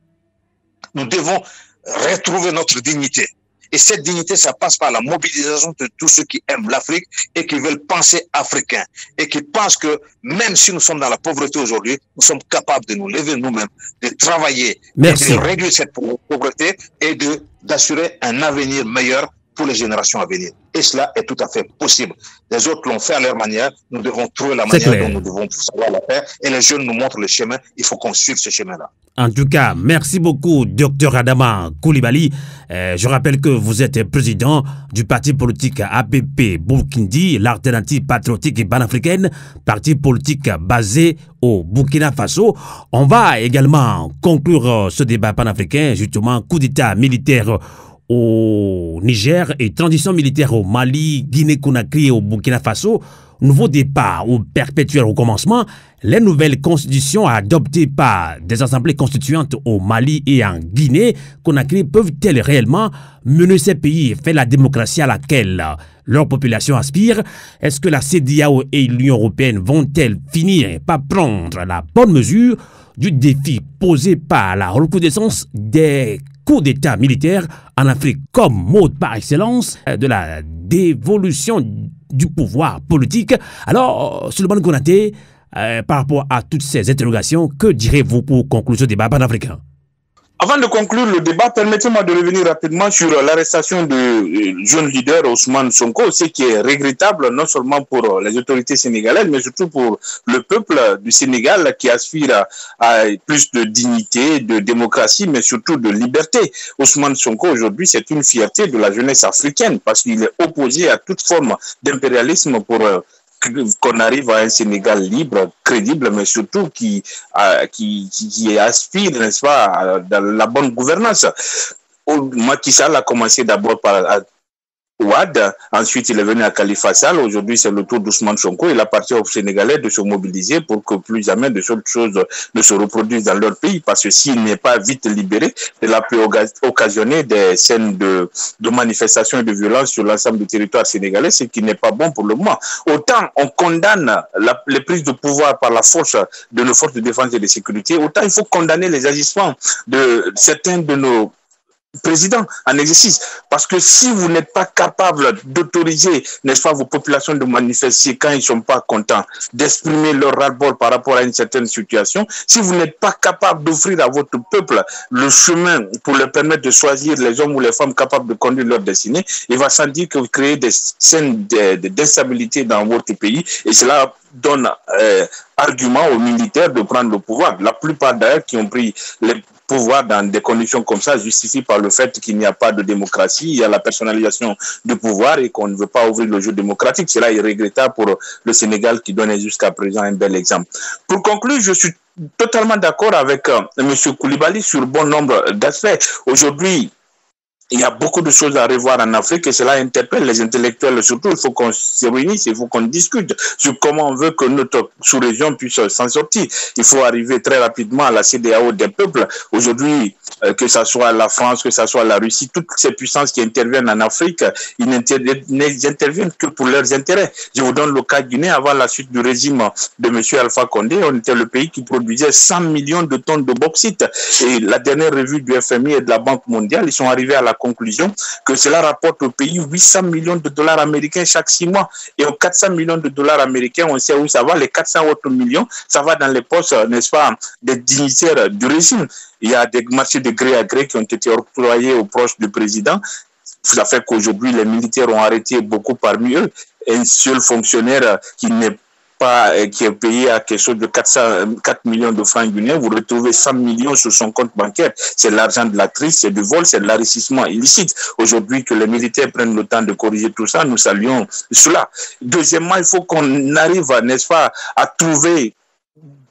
Nous devons retrouver notre dignité. Et cette dignité, ça passe par la mobilisation de tous ceux qui aiment l'Afrique et qui veulent penser africain et qui pensent que même si nous sommes dans la pauvreté aujourd'hui, nous sommes capables de nous lever nous-mêmes, de travailler, de réduire cette pauvreté et d'assurer un avenir meilleur pour les générations à venir. Et cela est tout à fait possible. Les autres l'ont fait à leur manière. Nous devons trouver la manière dont nous devons savoir la faire. Et les jeunes nous montrent le chemin. Il faut qu'on suive ce chemin-là. En tout cas, merci beaucoup, Dr Adama Coulibaly. Je rappelle que vous êtes président du parti politique APP Burkindi, l'alternative patriotique et panafricaine, parti politique basé au Burkina Faso. On va également conclure ce débat panafricain, justement, coup d'État militaire au Niger et transition militaire au Mali, Guinée-Conakry et au Burkina Faso. Nouveau départ ou perpétuel recommencement, les nouvelles constitutions adoptées par des assemblées constituantes au Mali et en Guinée-Conakry peuvent-elles réellement mener ces pays et faire la démocratie à laquelle leur population aspire? Est-ce que la CEDEAO et l'Union européenne vont-elles finir par prendre la bonne mesure du défi posé par la recrudescence des coups d'État militaires en Afrique comme mode par excellence de la dévolution du pouvoir politique? Alors, Souleymane Konaté, par rapport à toutes ces interrogations, que direz-vous pour conclure ce débat panafricain? Avant de conclure le débat, permettez-moi de revenir rapidement sur l'arrestation du jeune leader Ousmane Sonko, ce qui est regrettable non seulement pour les autorités sénégalaises, mais surtout pour le peuple du Sénégal qui aspire à plus de dignité, de démocratie, mais surtout de liberté. Ousmane Sonko, aujourd'hui, c'est une fierté de la jeunesse africaine parce qu'il est opposé à toute forme d'impérialisme pour qu'on arrive à un Sénégal libre, crédible, mais surtout qui aspire, n'est-ce pas, à la bonne gouvernance. Macky Sall a commencé d'abord par Ouad, ensuite il est venu à Khalifa Sall, aujourd'hui c'est le tour d'Ousmane Sonko. Il appartient aux Sénégalais de se mobiliser pour que plus jamais de choses ne se reproduisent dans leur pays, parce que s'il n'est pas vite libéré, cela peut occasionner des scènes de manifestations et de violence sur l'ensemble du territoire sénégalais, ce qui n'est pas bon pour le moment. Autant on condamne les prises de pouvoir par la force de nos forces de défense et de sécurité, autant il faut condamner les agissements de certains de nos président en exercice, parce que si vous n'êtes pas capable d'autoriser, n'est-ce pas, vos populations de manifester quand ils ne sont pas contents, d'exprimer leur ras-le-bol par rapport à une certaine situation, si vous n'êtes pas capable d'offrir à votre peuple le chemin pour leur permettre de choisir les hommes ou les femmes capables de conduire leur destinée, il va sans dire que vous créez des scènes d'instabilité dans votre pays, et cela donne argument aux militaires de prendre le pouvoir. La plupart d'ailleurs qui ont pris les pouvoir dans des conditions comme ça justifie par le fait qu'il n'y a pas de démocratie, il y a la personnalisation du pouvoir et qu'on ne veut pas ouvrir le jeu démocratique. Cela est regrettable pour le Sénégal qui donne jusqu'à présent un bel exemple. Pour conclure, je suis totalement d'accord avec M. Coulibaly sur bon nombre d'aspects. Aujourd'hui, il y a beaucoup de choses à revoir en Afrique et cela interpelle les intellectuels surtout. Il faut qu'on se réunisse, il faut qu'on discute sur comment on veut que notre sous-région puisse s'en sortir. Il faut arriver très rapidement à la CEDEAO des peuples. Aujourd'hui, que ce soit la France, que ce soit la Russie, toutes ces puissances qui interviennent en Afrique, ils n'interviennent que pour leurs intérêts. Je vous donne le cas guinéen. Avant la suite du régime de M. Alpha Condé, on était le pays qui produisait 100 millions de tonnes de bauxite. Et la dernière revue du FMI et de la Banque mondiale, ils sont arrivés à la conclusion que cela rapporte au pays 800 millions de dollars américains chaque 6 mois. Et aux 400 millions de dollars américains, on sait où ça va. Les 400 autres millions, ça va dans les postes, n'est-ce pas, des dignitaires du régime. Il y a des marchés de gré à gré qui ont été octroyés aux proches du président. Ça fait qu'aujourd'hui, les militaires ont arrêté beaucoup parmi eux. Un seul fonctionnaire qui n'est pas, qui est payé à quelque chose de 4 millions de francs guinéens, vous retrouvez 100 millions sur son compte bancaire. C'est l'argent de la triche, c'est du vol, c'est de l'enrichissement illicite. Aujourd'hui, que les militaires prennent le temps de corriger tout ça, nous saluons cela. Deuxièmement, il faut qu'on arrive, n'est-ce pas, à trouver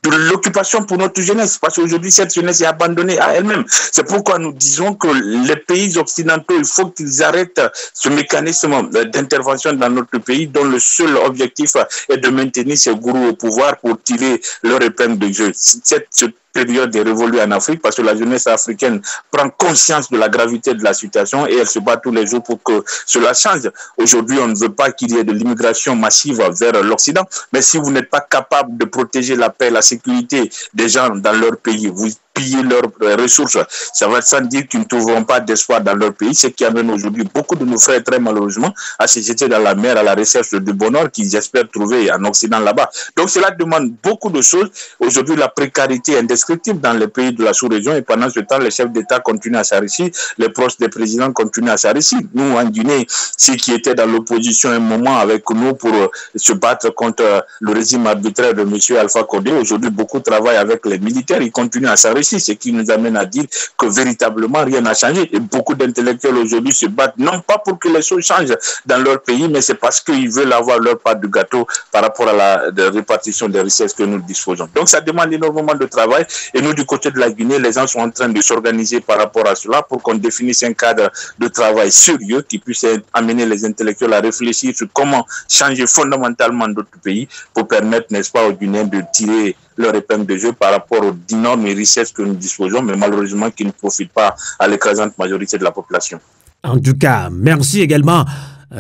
de l'occupation pour notre jeunesse, parce qu'aujourd'hui, cette jeunesse est abandonnée à elle-même. C'est pourquoi nous disons que les pays occidentaux, il faut qu'ils arrêtent ce mécanisme d'intervention dans notre pays, dont le seul objectif est de maintenir ces gourous au pouvoir pour tirer leur épingle de jeu. Cette période est révolue en Afrique parce que la jeunesse africaine prend conscience de la gravité de la situation et elle se bat tous les jours pour que cela change. Aujourd'hui, on ne veut pas qu'il y ait de l'immigration massive vers l'Occident, mais si vous n'êtes pas capable de protéger la paix, la sécurité des gens dans leur pays, vous piller leurs ressources, ça va sans dire qu'ils ne trouveront pas d'espoir dans leur pays, ce qui amène aujourd'hui beaucoup de nos frères, très malheureusement, à se jeter dans la mer à la recherche du bonheur qu'ils espèrent trouver en Occident là-bas. Donc cela demande beaucoup de choses. Aujourd'hui, la précarité est indescriptible dans les pays de la sous-région et pendant ce temps, les chefs d'État continuent à s'enrichir, les proches des présidents continuent à s'enrichir. Nous, en Guinée, ceux qui étaient dans l'opposition un moment avec nous pour se battre contre le régime arbitraire de M. Alpha Condé, aujourd'hui, beaucoup travaillent avec les militaires, ils continuent à s'enrichir. Ce qui nous amène à dire que véritablement rien n'a changé. Et beaucoup d'intellectuels aujourd'hui se battent non pas pour que les choses changent dans leur pays, mais c'est parce qu'ils veulent avoir leur part du gâteau par rapport à la répartition des richesses que nous disposons. Donc ça demande énormément de travail. Et nous, du côté de la Guinée, les gens sont en train de s'organiser par rapport à cela pour qu'on définisse un cadre de travail sérieux qui puisse amener les intellectuels à réfléchir sur comment changer fondamentalement notre pays pour permettre, n'est-ce pas, aux Guinéens de tirer leur épingle de jeu par rapport aux d'énormes richesses que nous disposons, mais malheureusement qui ne profitent pas à l'écrasante majorité de la population. En tout cas, merci également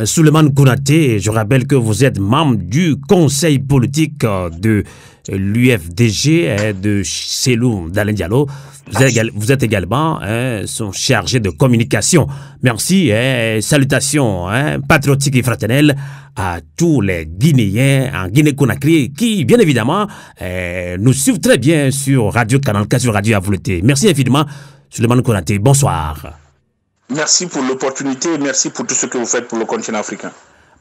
Souleymane Konaté. Je rappelle que vous êtes membre du conseil politique de l'UFDG de Cellou Dalein Diallo. Vous êtes également son chargé de communication. Merci, salutations patriotiques et fraternelles à tous les Guinéens en Guinée-Conakry qui, bien évidemment, nous suivent très bien sur Radio Canal K, sur Radio Avouleté. Merci infiniment, Souleymane Konaté. Bonsoir. Merci pour l'opportunité et merci pour tout ce que vous faites pour le continent africain.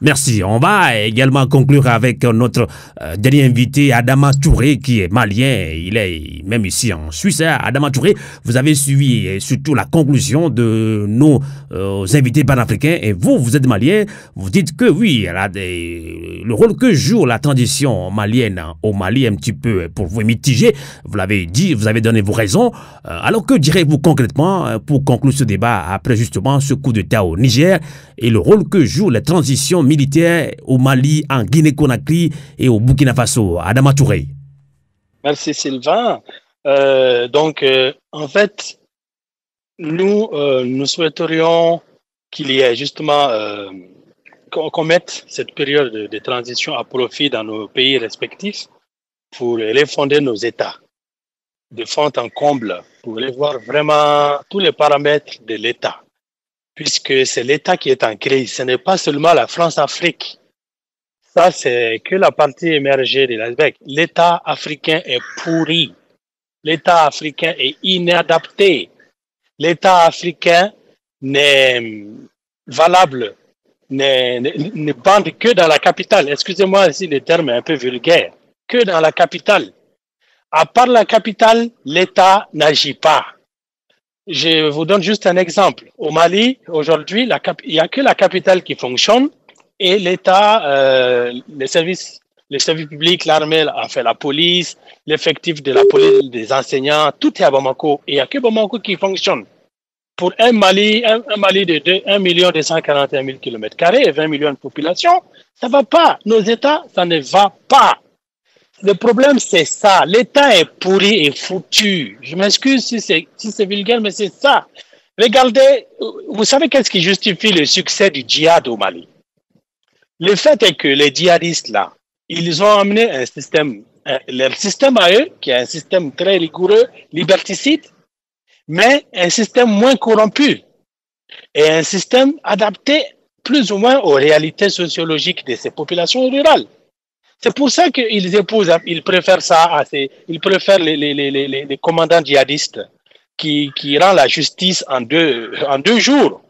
Merci. On va également conclure avec notre dernier invité, Adama Touré, qui est malien. Il est même ici en Suisse. Adama Touré, vous avez suivi surtout la conclusion de nos invités panafricains. Et vous êtes malien. Vous dites que oui, le rôle que joue la transition malienne au Mali, un petit peu pour vous mitigé. Vous l'avez dit, vous avez donné vos raisons. Alors que direz-vous concrètement pour conclure ce débat après justement ce coup d'État au Niger et le rôle que joue la transition militaire au Mali, en Guinée-Conakry et au Burkina Faso? Adama Touré. Merci Sylvain. En fait, nous souhaiterions qu'il y ait justement qu'on mette cette période de transition à profit dans nos pays respectifs pour refonder nos États de fond en comble, pour aller voir vraiment tous les paramètres de l'État. Puisque c'est l'État qui est en crise. Ce n'est pas seulement la France-Afrique. Ça, c'est que la partie émergée de l'iceberg. L'État africain est pourri. L'État africain est inadapté. L'État africain n'est valable, ne bande que dans la capitale. Excusez-moi si le terme est un peu vulgaire. Que dans la capitale. À part la capitale, l'État n'agit pas. Je vous donne juste un exemple. Au Mali, aujourd'hui, il n'y a que la capitale qui fonctionne et l'État, les services publics, l'armée, enfin la police, l'effectif de la police, des enseignants, tout est à Bamako. Et il n'y a que Bamako qui fonctionne. Pour un Mali de 1 241 000 km² et 20 millions de population, ça ne va pas. Nos États, ça ne va pas. Le problème, c'est ça. L'État est pourri et foutu. Je m'excuse si c'est vulgaire, mais c'est ça. Regardez, vous savez qu'est-ce qui justifie le succès du djihad au Mali? Le fait est que les djihadistes, là, ils ont amené un système, leur système à eux, qui est un système très rigoureux, liberticide, mais un système moins corrompu et un système adapté plus ou moins aux réalités sociologiques de ces populations rurales. C'est pour ça qu'ils préfèrent ça ils préfèrent les commandants djihadistes qui rendent la justice en deux jours.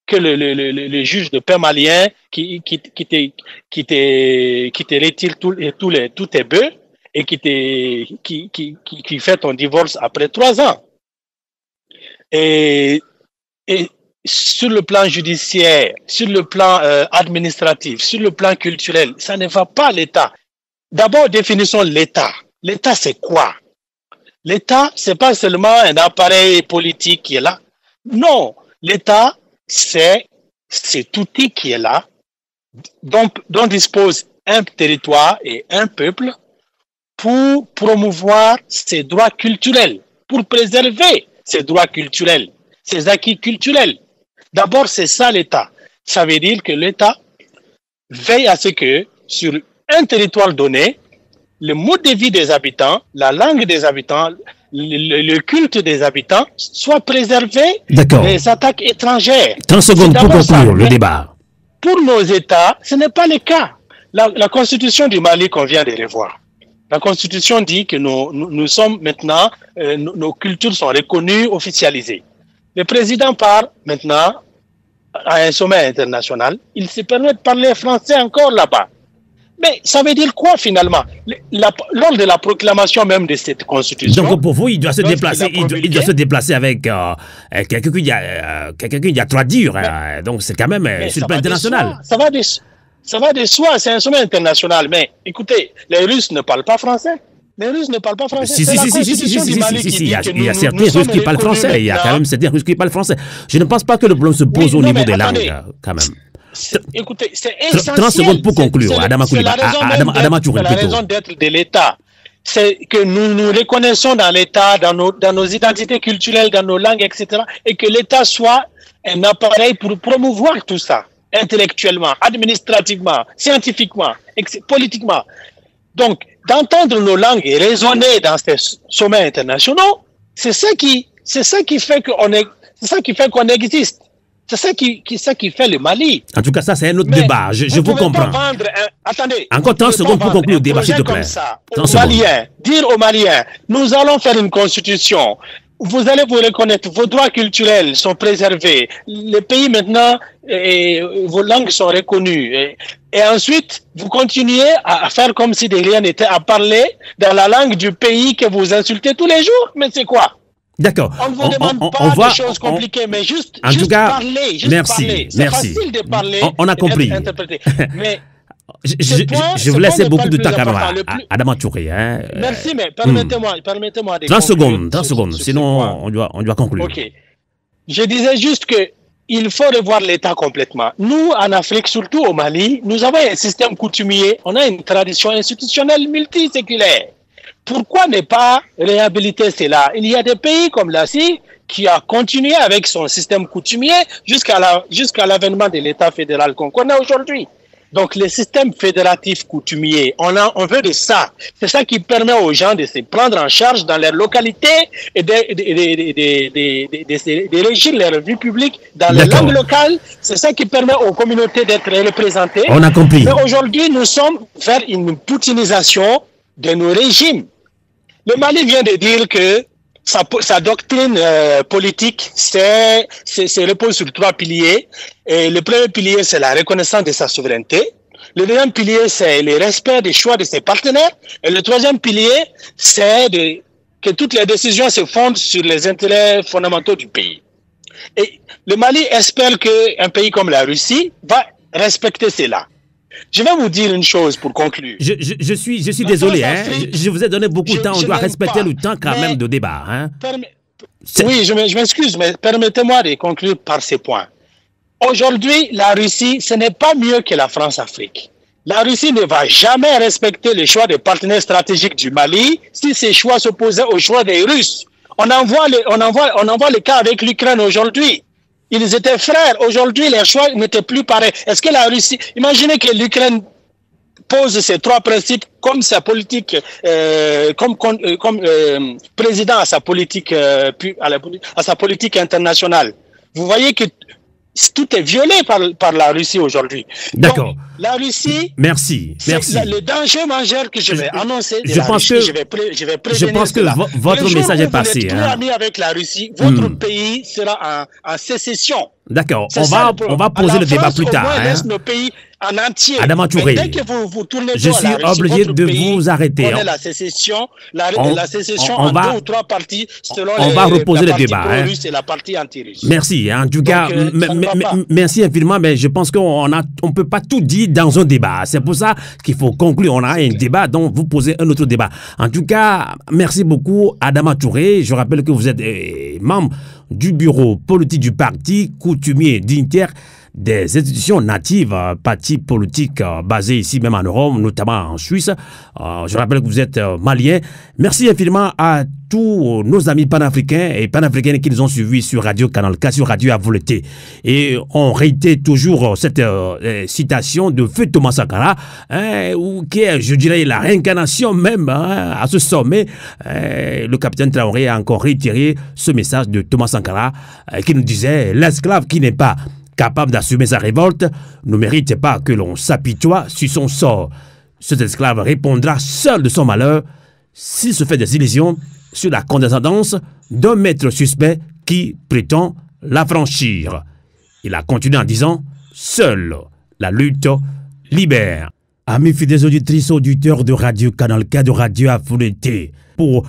que le juge de paix malien qui te retire tous tes bœufs et qui fait ton divorce après 3 ans. Et sur le plan judiciaire, sur le plan administratif, sur le plan culturel, ça ne va pas l'État. D'abord, définissons l'État. L'État, c'est quoi? L'État, c'est pas seulement un appareil politique qui est là. Non, l'État, c'est cet outil qui est là, dont dispose un territoire et un peuple pour promouvoir ses droits culturels, pour préserver ses droits culturels, ses acquis culturels. D'abord, c'est ça l'État. Ça veut dire que l'État veille à ce que, sur un territoire donné, le mode de vie des habitants, la langue des habitants, le culte des habitants soit préservé des attaques étrangères. 30 secondes pour conclure le débat. Pour nos États, ce n'est pas le cas. La constitution du Mali qu'on vient de revoir, la constitution dit que nous sommes maintenant, nos cultures sont reconnues, officialisées. Le président part maintenant à un sommet international, il se permet de parler français encore là-bas. Mais ça veut dire quoi finalement? Lors de la proclamation même de cette constitution. Donc pour vous, il doit se déplacer, il doit se déplacer avec quelqu'un qui a traduire. Donc c'est quand même sur le plan international. Ça va de soi, c'est un sommet international. Mais écoutez, les Russes ne parlent pas français. Les Russes ne parlent pas français. Si, il y a certains Russes qui parlent français. Il y a quand même certains Russes qui parlent français. Je ne pense pas que le problème se pose au niveau des langues, quand même. Écoutez, c'est essentiel. 30 secondes pour conclure, Adama Touré. C'est la raison d'être de l'État. C'est que nous reconnaissons dans l'État, dans nos identités culturelles, dans nos langues, etc. Et que l'État soit un appareil pour promouvoir tout ça, intellectuellement, administrativement, scientifiquement, politiquement. Donc, d'entendre nos langues et raisonner dans ces sommets internationaux, c'est ça qui fait qu'on existe. C'est ça qui fait le Mali. En tout cas, ça, c'est un autre débat. Je vous comprends. Attendez. Encore 30 secondes pour conclure le débat, s'il te plaît. Dire aux Maliens, nous allons faire une constitution. Vous allez vous reconnaître, vos droits culturels sont préservés. Les pays maintenant, vos langues sont reconnues. Et ensuite, vous continuez à faire comme si de rien n'était, à parler dans la langue du pays que vous insultez tous les jours. Mais c'est quoi? D'accord. On ne vous demande pas de choses compliquées, mais juste parler. Merci. C'est facile de parler. On a compris. Mais je vous laisse beaucoup de temps quand même à Adama Touré. Merci, mais permettez-moi de 30 secondes, sinon on doit conclure. Ok. Je disais juste que il faut revoir l'État complètement. Nous, en Afrique, surtout au Mali, nous avons un système coutumier, on a une tradition institutionnelle multiséculaire. Pourquoi ne pas réhabiliter cela? Il y a des pays comme la Syrie qui a continué avec son système coutumier jusqu'à l'avènement de l'État fédéral qu'on connaît aujourd'hui. Donc, le système fédératif coutumier, on veut de ça. C'est ça qui permet aux gens de se prendre en charge dans leur localité et de régir leur vie publique dans les langues locales. C'est ça qui permet aux communautés d'être représentées. On a compris. Mais aujourd'hui, nous sommes vers une poutinisation de nos régimes. Le Mali vient de dire que sa doctrine politique repose sur 3 piliers. Et le premier pilier, c'est la reconnaissance de sa souveraineté. Le deuxième pilier, c'est le respect des choix de ses partenaires. Et le troisième pilier, c'est que toutes les décisions se fondent sur les intérêts fondamentaux du pays. Et le Mali espère qu'un pays comme la Russie va respecter cela. Je vais vous dire une chose pour conclure. Je suis désolé, je vous ai donné beaucoup de temps, on doit respecter le temps quand même de débat. Oui, je m'excuse, mais permettez-moi de conclure par ces points. Aujourd'hui, la Russie, ce n'est pas mieux que la France-Afrique. La Russie ne va jamais respecter les choix des partenaires stratégiques du Mali si ces choix s'opposaient aux choix des Russes. On envoie le cas avec l'Ukraine aujourd'hui. Ils étaient frères. Aujourd'hui, les choix n'étaient plus pareils. Est-ce que la Russie... Imaginez que l'Ukraine pose ces 3 principes comme sa politique, comme président à sa politique internationale. Vous voyez que tout est violé par la Russie aujourd'hui. D'accord. La Russie. Merci. Le danger majeur que je vais annoncer. Je pense que votre message est passé. Vous êtes plus amis avec la Russie, votre pays sera en sécession. D'accord. On va poser le débat plus tard. Laisse nos pays en entier. Adama Touré, dès que vous tournez je suis obligé de vous arrêter. La sécession, la sécession en 2 ou 3 parties selon on va reposer le débat. Et la partie anti-russe. Merci. En tout cas, merci infiniment. Mais je pense qu'on ne peut pas tout dire dans un débat. C'est pour ça qu'il faut conclure. On a un débat, donc vous posez un autre débat. En tout cas, merci beaucoup, Adama Touré. Je rappelle que vous êtes membre du bureau politique du parti coutumier dignitaire des institutions natives, partis politiques basés ici même en Europe, notamment en Suisse. Je rappelle que vous êtes malien. Merci infiniment à tous nos amis panafricains et panafricaines qui nous ont suivis sur Radio Canal K, sur Radio Avolete. Et on réitère toujours cette citation de feu Thomas Sankara, qui est, je dirais, la réincarnation même à ce sommet. Le capitaine Traoré a encore réitéré ce message de Thomas Sankara qui nous disait « L'esclave qui n'est pas capable d'assumer sa révolte, ne mérite pas que l'on s'apitoie sur son sort. Cet esclave répondra seul de son malheur s'il se fait des illusions sur la condescendance d'un maître suspect qui prétend l'affranchir. » Il a continué en disant « Seule la lutte libère. » Amis fidèles auditrices, auditeurs de Radio Canal K, de Radio Avolete, pour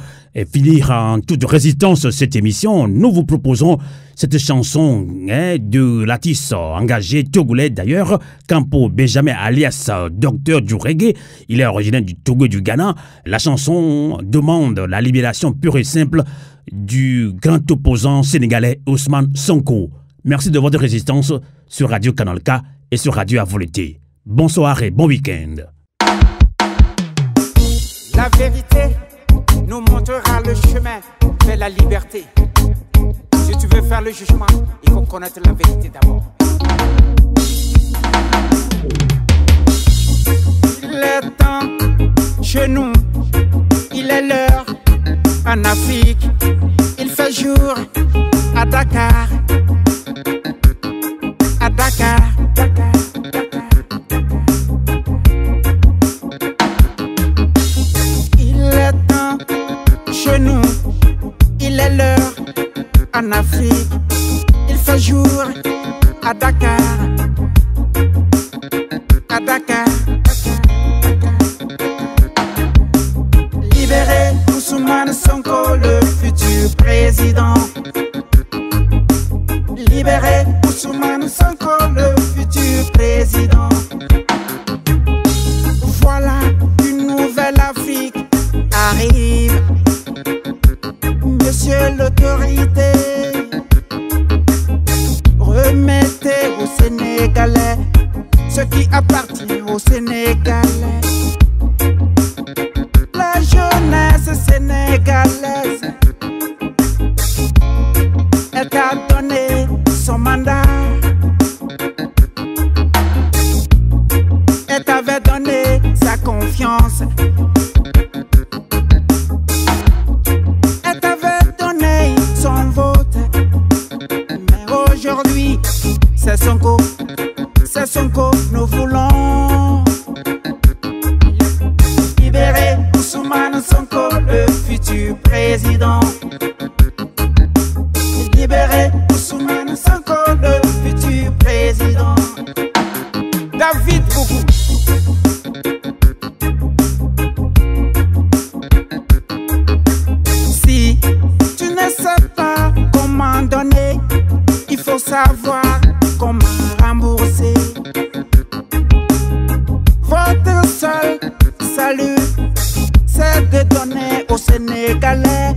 finir en toute résistance cette émission, nous vous proposons cette chanson de l'artiste engagé togolais d'ailleurs, Campo Benjamin alias Docteur du Reggae. Il est originaire du Togo et du Ghana. La chanson demande la libération pure et simple du grand opposant sénégalais Ousmane Sonko. Merci de votre résistance sur Radio Canal K et sur Radio Avolete. Bonsoir et bon week-end. La vérité nous montrera le chemin vers la liberté. Si tu veux faire le jugement, il faut connaître la vérité d'abord. Il est temps chez nous, il est l'heure en Afrique. Il fait jour à Dakar, à Dakar, Dakar. Chez nous, il est l'heure en Afrique. Il fait jour à Dakar, à Dakar. Libérez Ousmane Sonko, le futur président. Libérez Ousmane Sonko, le futur président. Voilà une nouvelle Afrique arrive. Monsieur l'autorité, remettez aux Sénégalais ce qui appartient aux Sénégalais. La jeunesse sénégalaise, elle t'a donné son mandat. Elle t'avait donné sa confiance. C'est Sonko, nous voulons libérer Ousmane Sonko, le futur président. Libérer Ousmane Sonko, le futur président. David Bougou. Si tu ne sais pas comment donner, il faut savoir comment rembourser. Votre seul salut, c'est de donner aux Sénégalais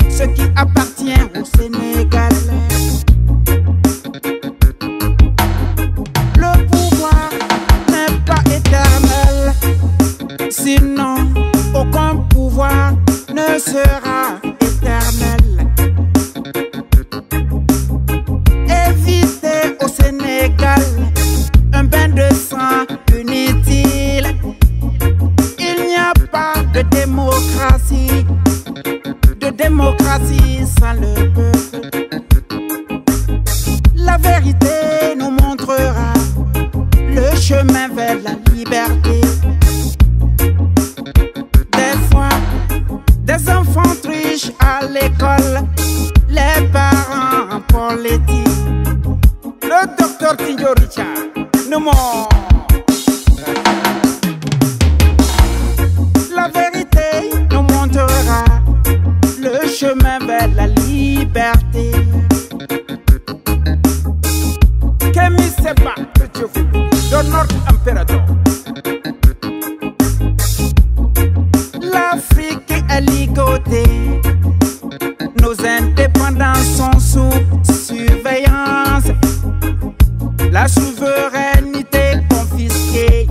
ce qui appartient aux Sénégalais. Le pouvoir n'est pas éternel, sinon aucun pouvoir ne sera éternel. Évitez au Sénégal un bain de sang inutile. Il n'y a pas de démocratie sans le peuple. La vérité nous montrera le chemin vers la liberté. Des fois, des enfants trichent à l'école, les parents en politique. Le docteur Tinjo Richard nous montre. La vérité nous montrera le chemin vers la liberté. Kemi Seba, le Nord Imperator. L'Afrique est ligotée, nos indépendants sont sous surveillance, la souveraineté confisquée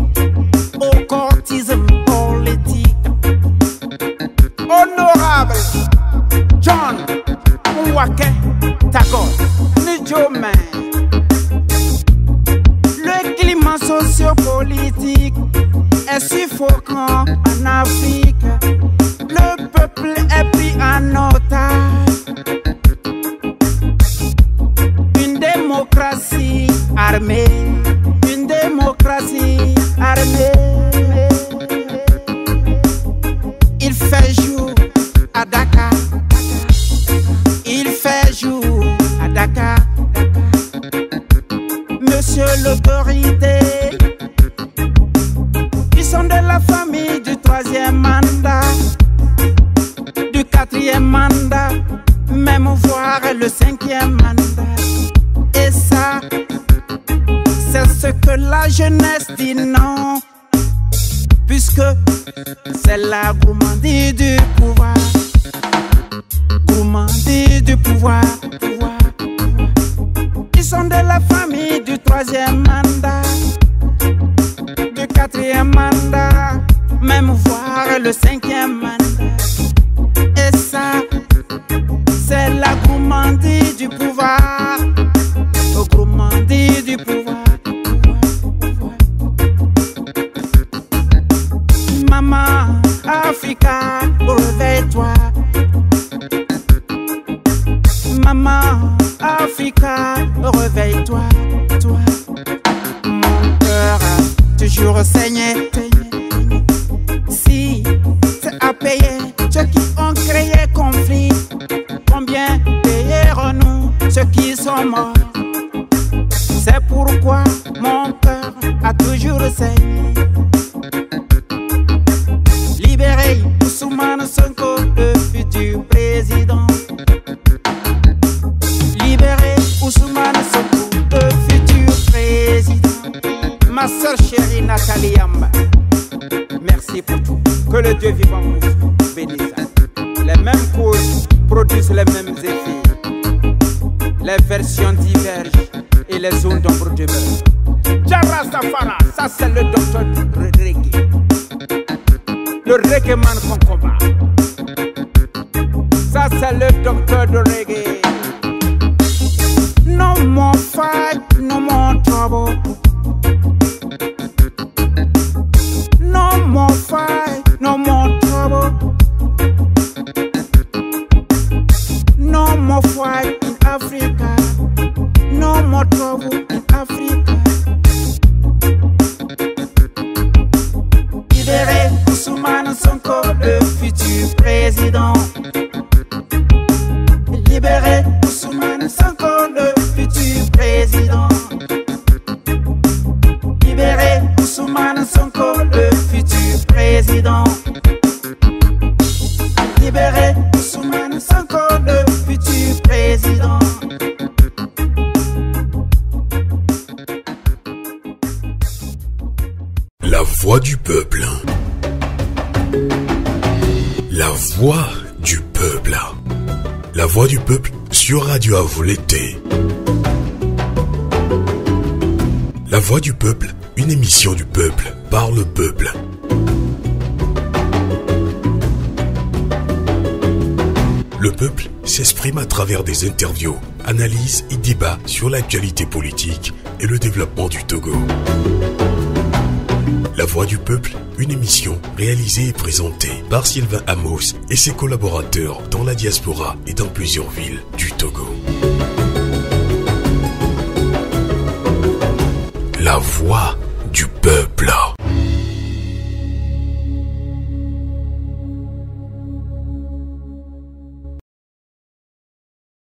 au courtisme politique. Honorable John Mwake Tagore Nijome, le climat sociopolitique est suffocant en Afrique. Le peuple est pris en otage. Une démocratie armée, une démocratie armée. Il fait jour à Dakar, il fait jour à Dakar. Monsieur l'autorité, ils sont de la famille du 3e mandat, du 4e mandat, même voire le 5e mandat. Et ça, c'est ce que la jeunesse dit non, puisque c'est la gourmandise du pouvoir, gourmandise du pouvoir. Ils sont de la famille du 3e mandat, du 4e mandat, même voire le 5e mandat. Et ça, c'est la gourmandise du pouvoir, gourmandise du pouvoir. Maman Africa, réveille-toi. Maman Africa, réveille-toi, toi. Mon cœur a toujours saigné. Si c'est à payer ceux qui ont créé conflit, combien payerons-nous ceux qui sont morts? C'est pourquoi mon cœur a toujours saigné. Libérez Ousmane Sonko, le futur président. Libérez Ousmane Sonko, le futur président. Ma soeur chérie Nathalie Yamba, merci pour tout. Que le Dieu vivant vous bénisse. Les mêmes causes produisent les mêmes effets. Les versions divergent et les zones d'ombre demeurent. Jara Safara, ça c'est le docteur Reggae. Le reggae man qu'on combat. Ça c'est le docteur de reggae. No more fight, no more trouble. No more fight, no more trouble. No more fight in Africa. No more trouble in Africa. Libérez Ousmane Sonko, le futur président. Libérez Ousmane Sonko, le futur président. Libérez Ousmane Sonko, le futur président. Libérez Ousmane Sonko, le futur président. La voix du peuple. La voix du peuple. La voix du peuple sur Radio Avou l'été. La voix du peuple, une émission du peuple, par le peuple. Le peuple s'exprime à travers des interviews, analyses et débats sur l'actualité politique et le développement du Togo. La Voix du Peuple, une émission réalisée et présentée par Sylvain Amos et ses collaborateurs dans la diaspora et dans plusieurs villes du Togo. voix du peuple.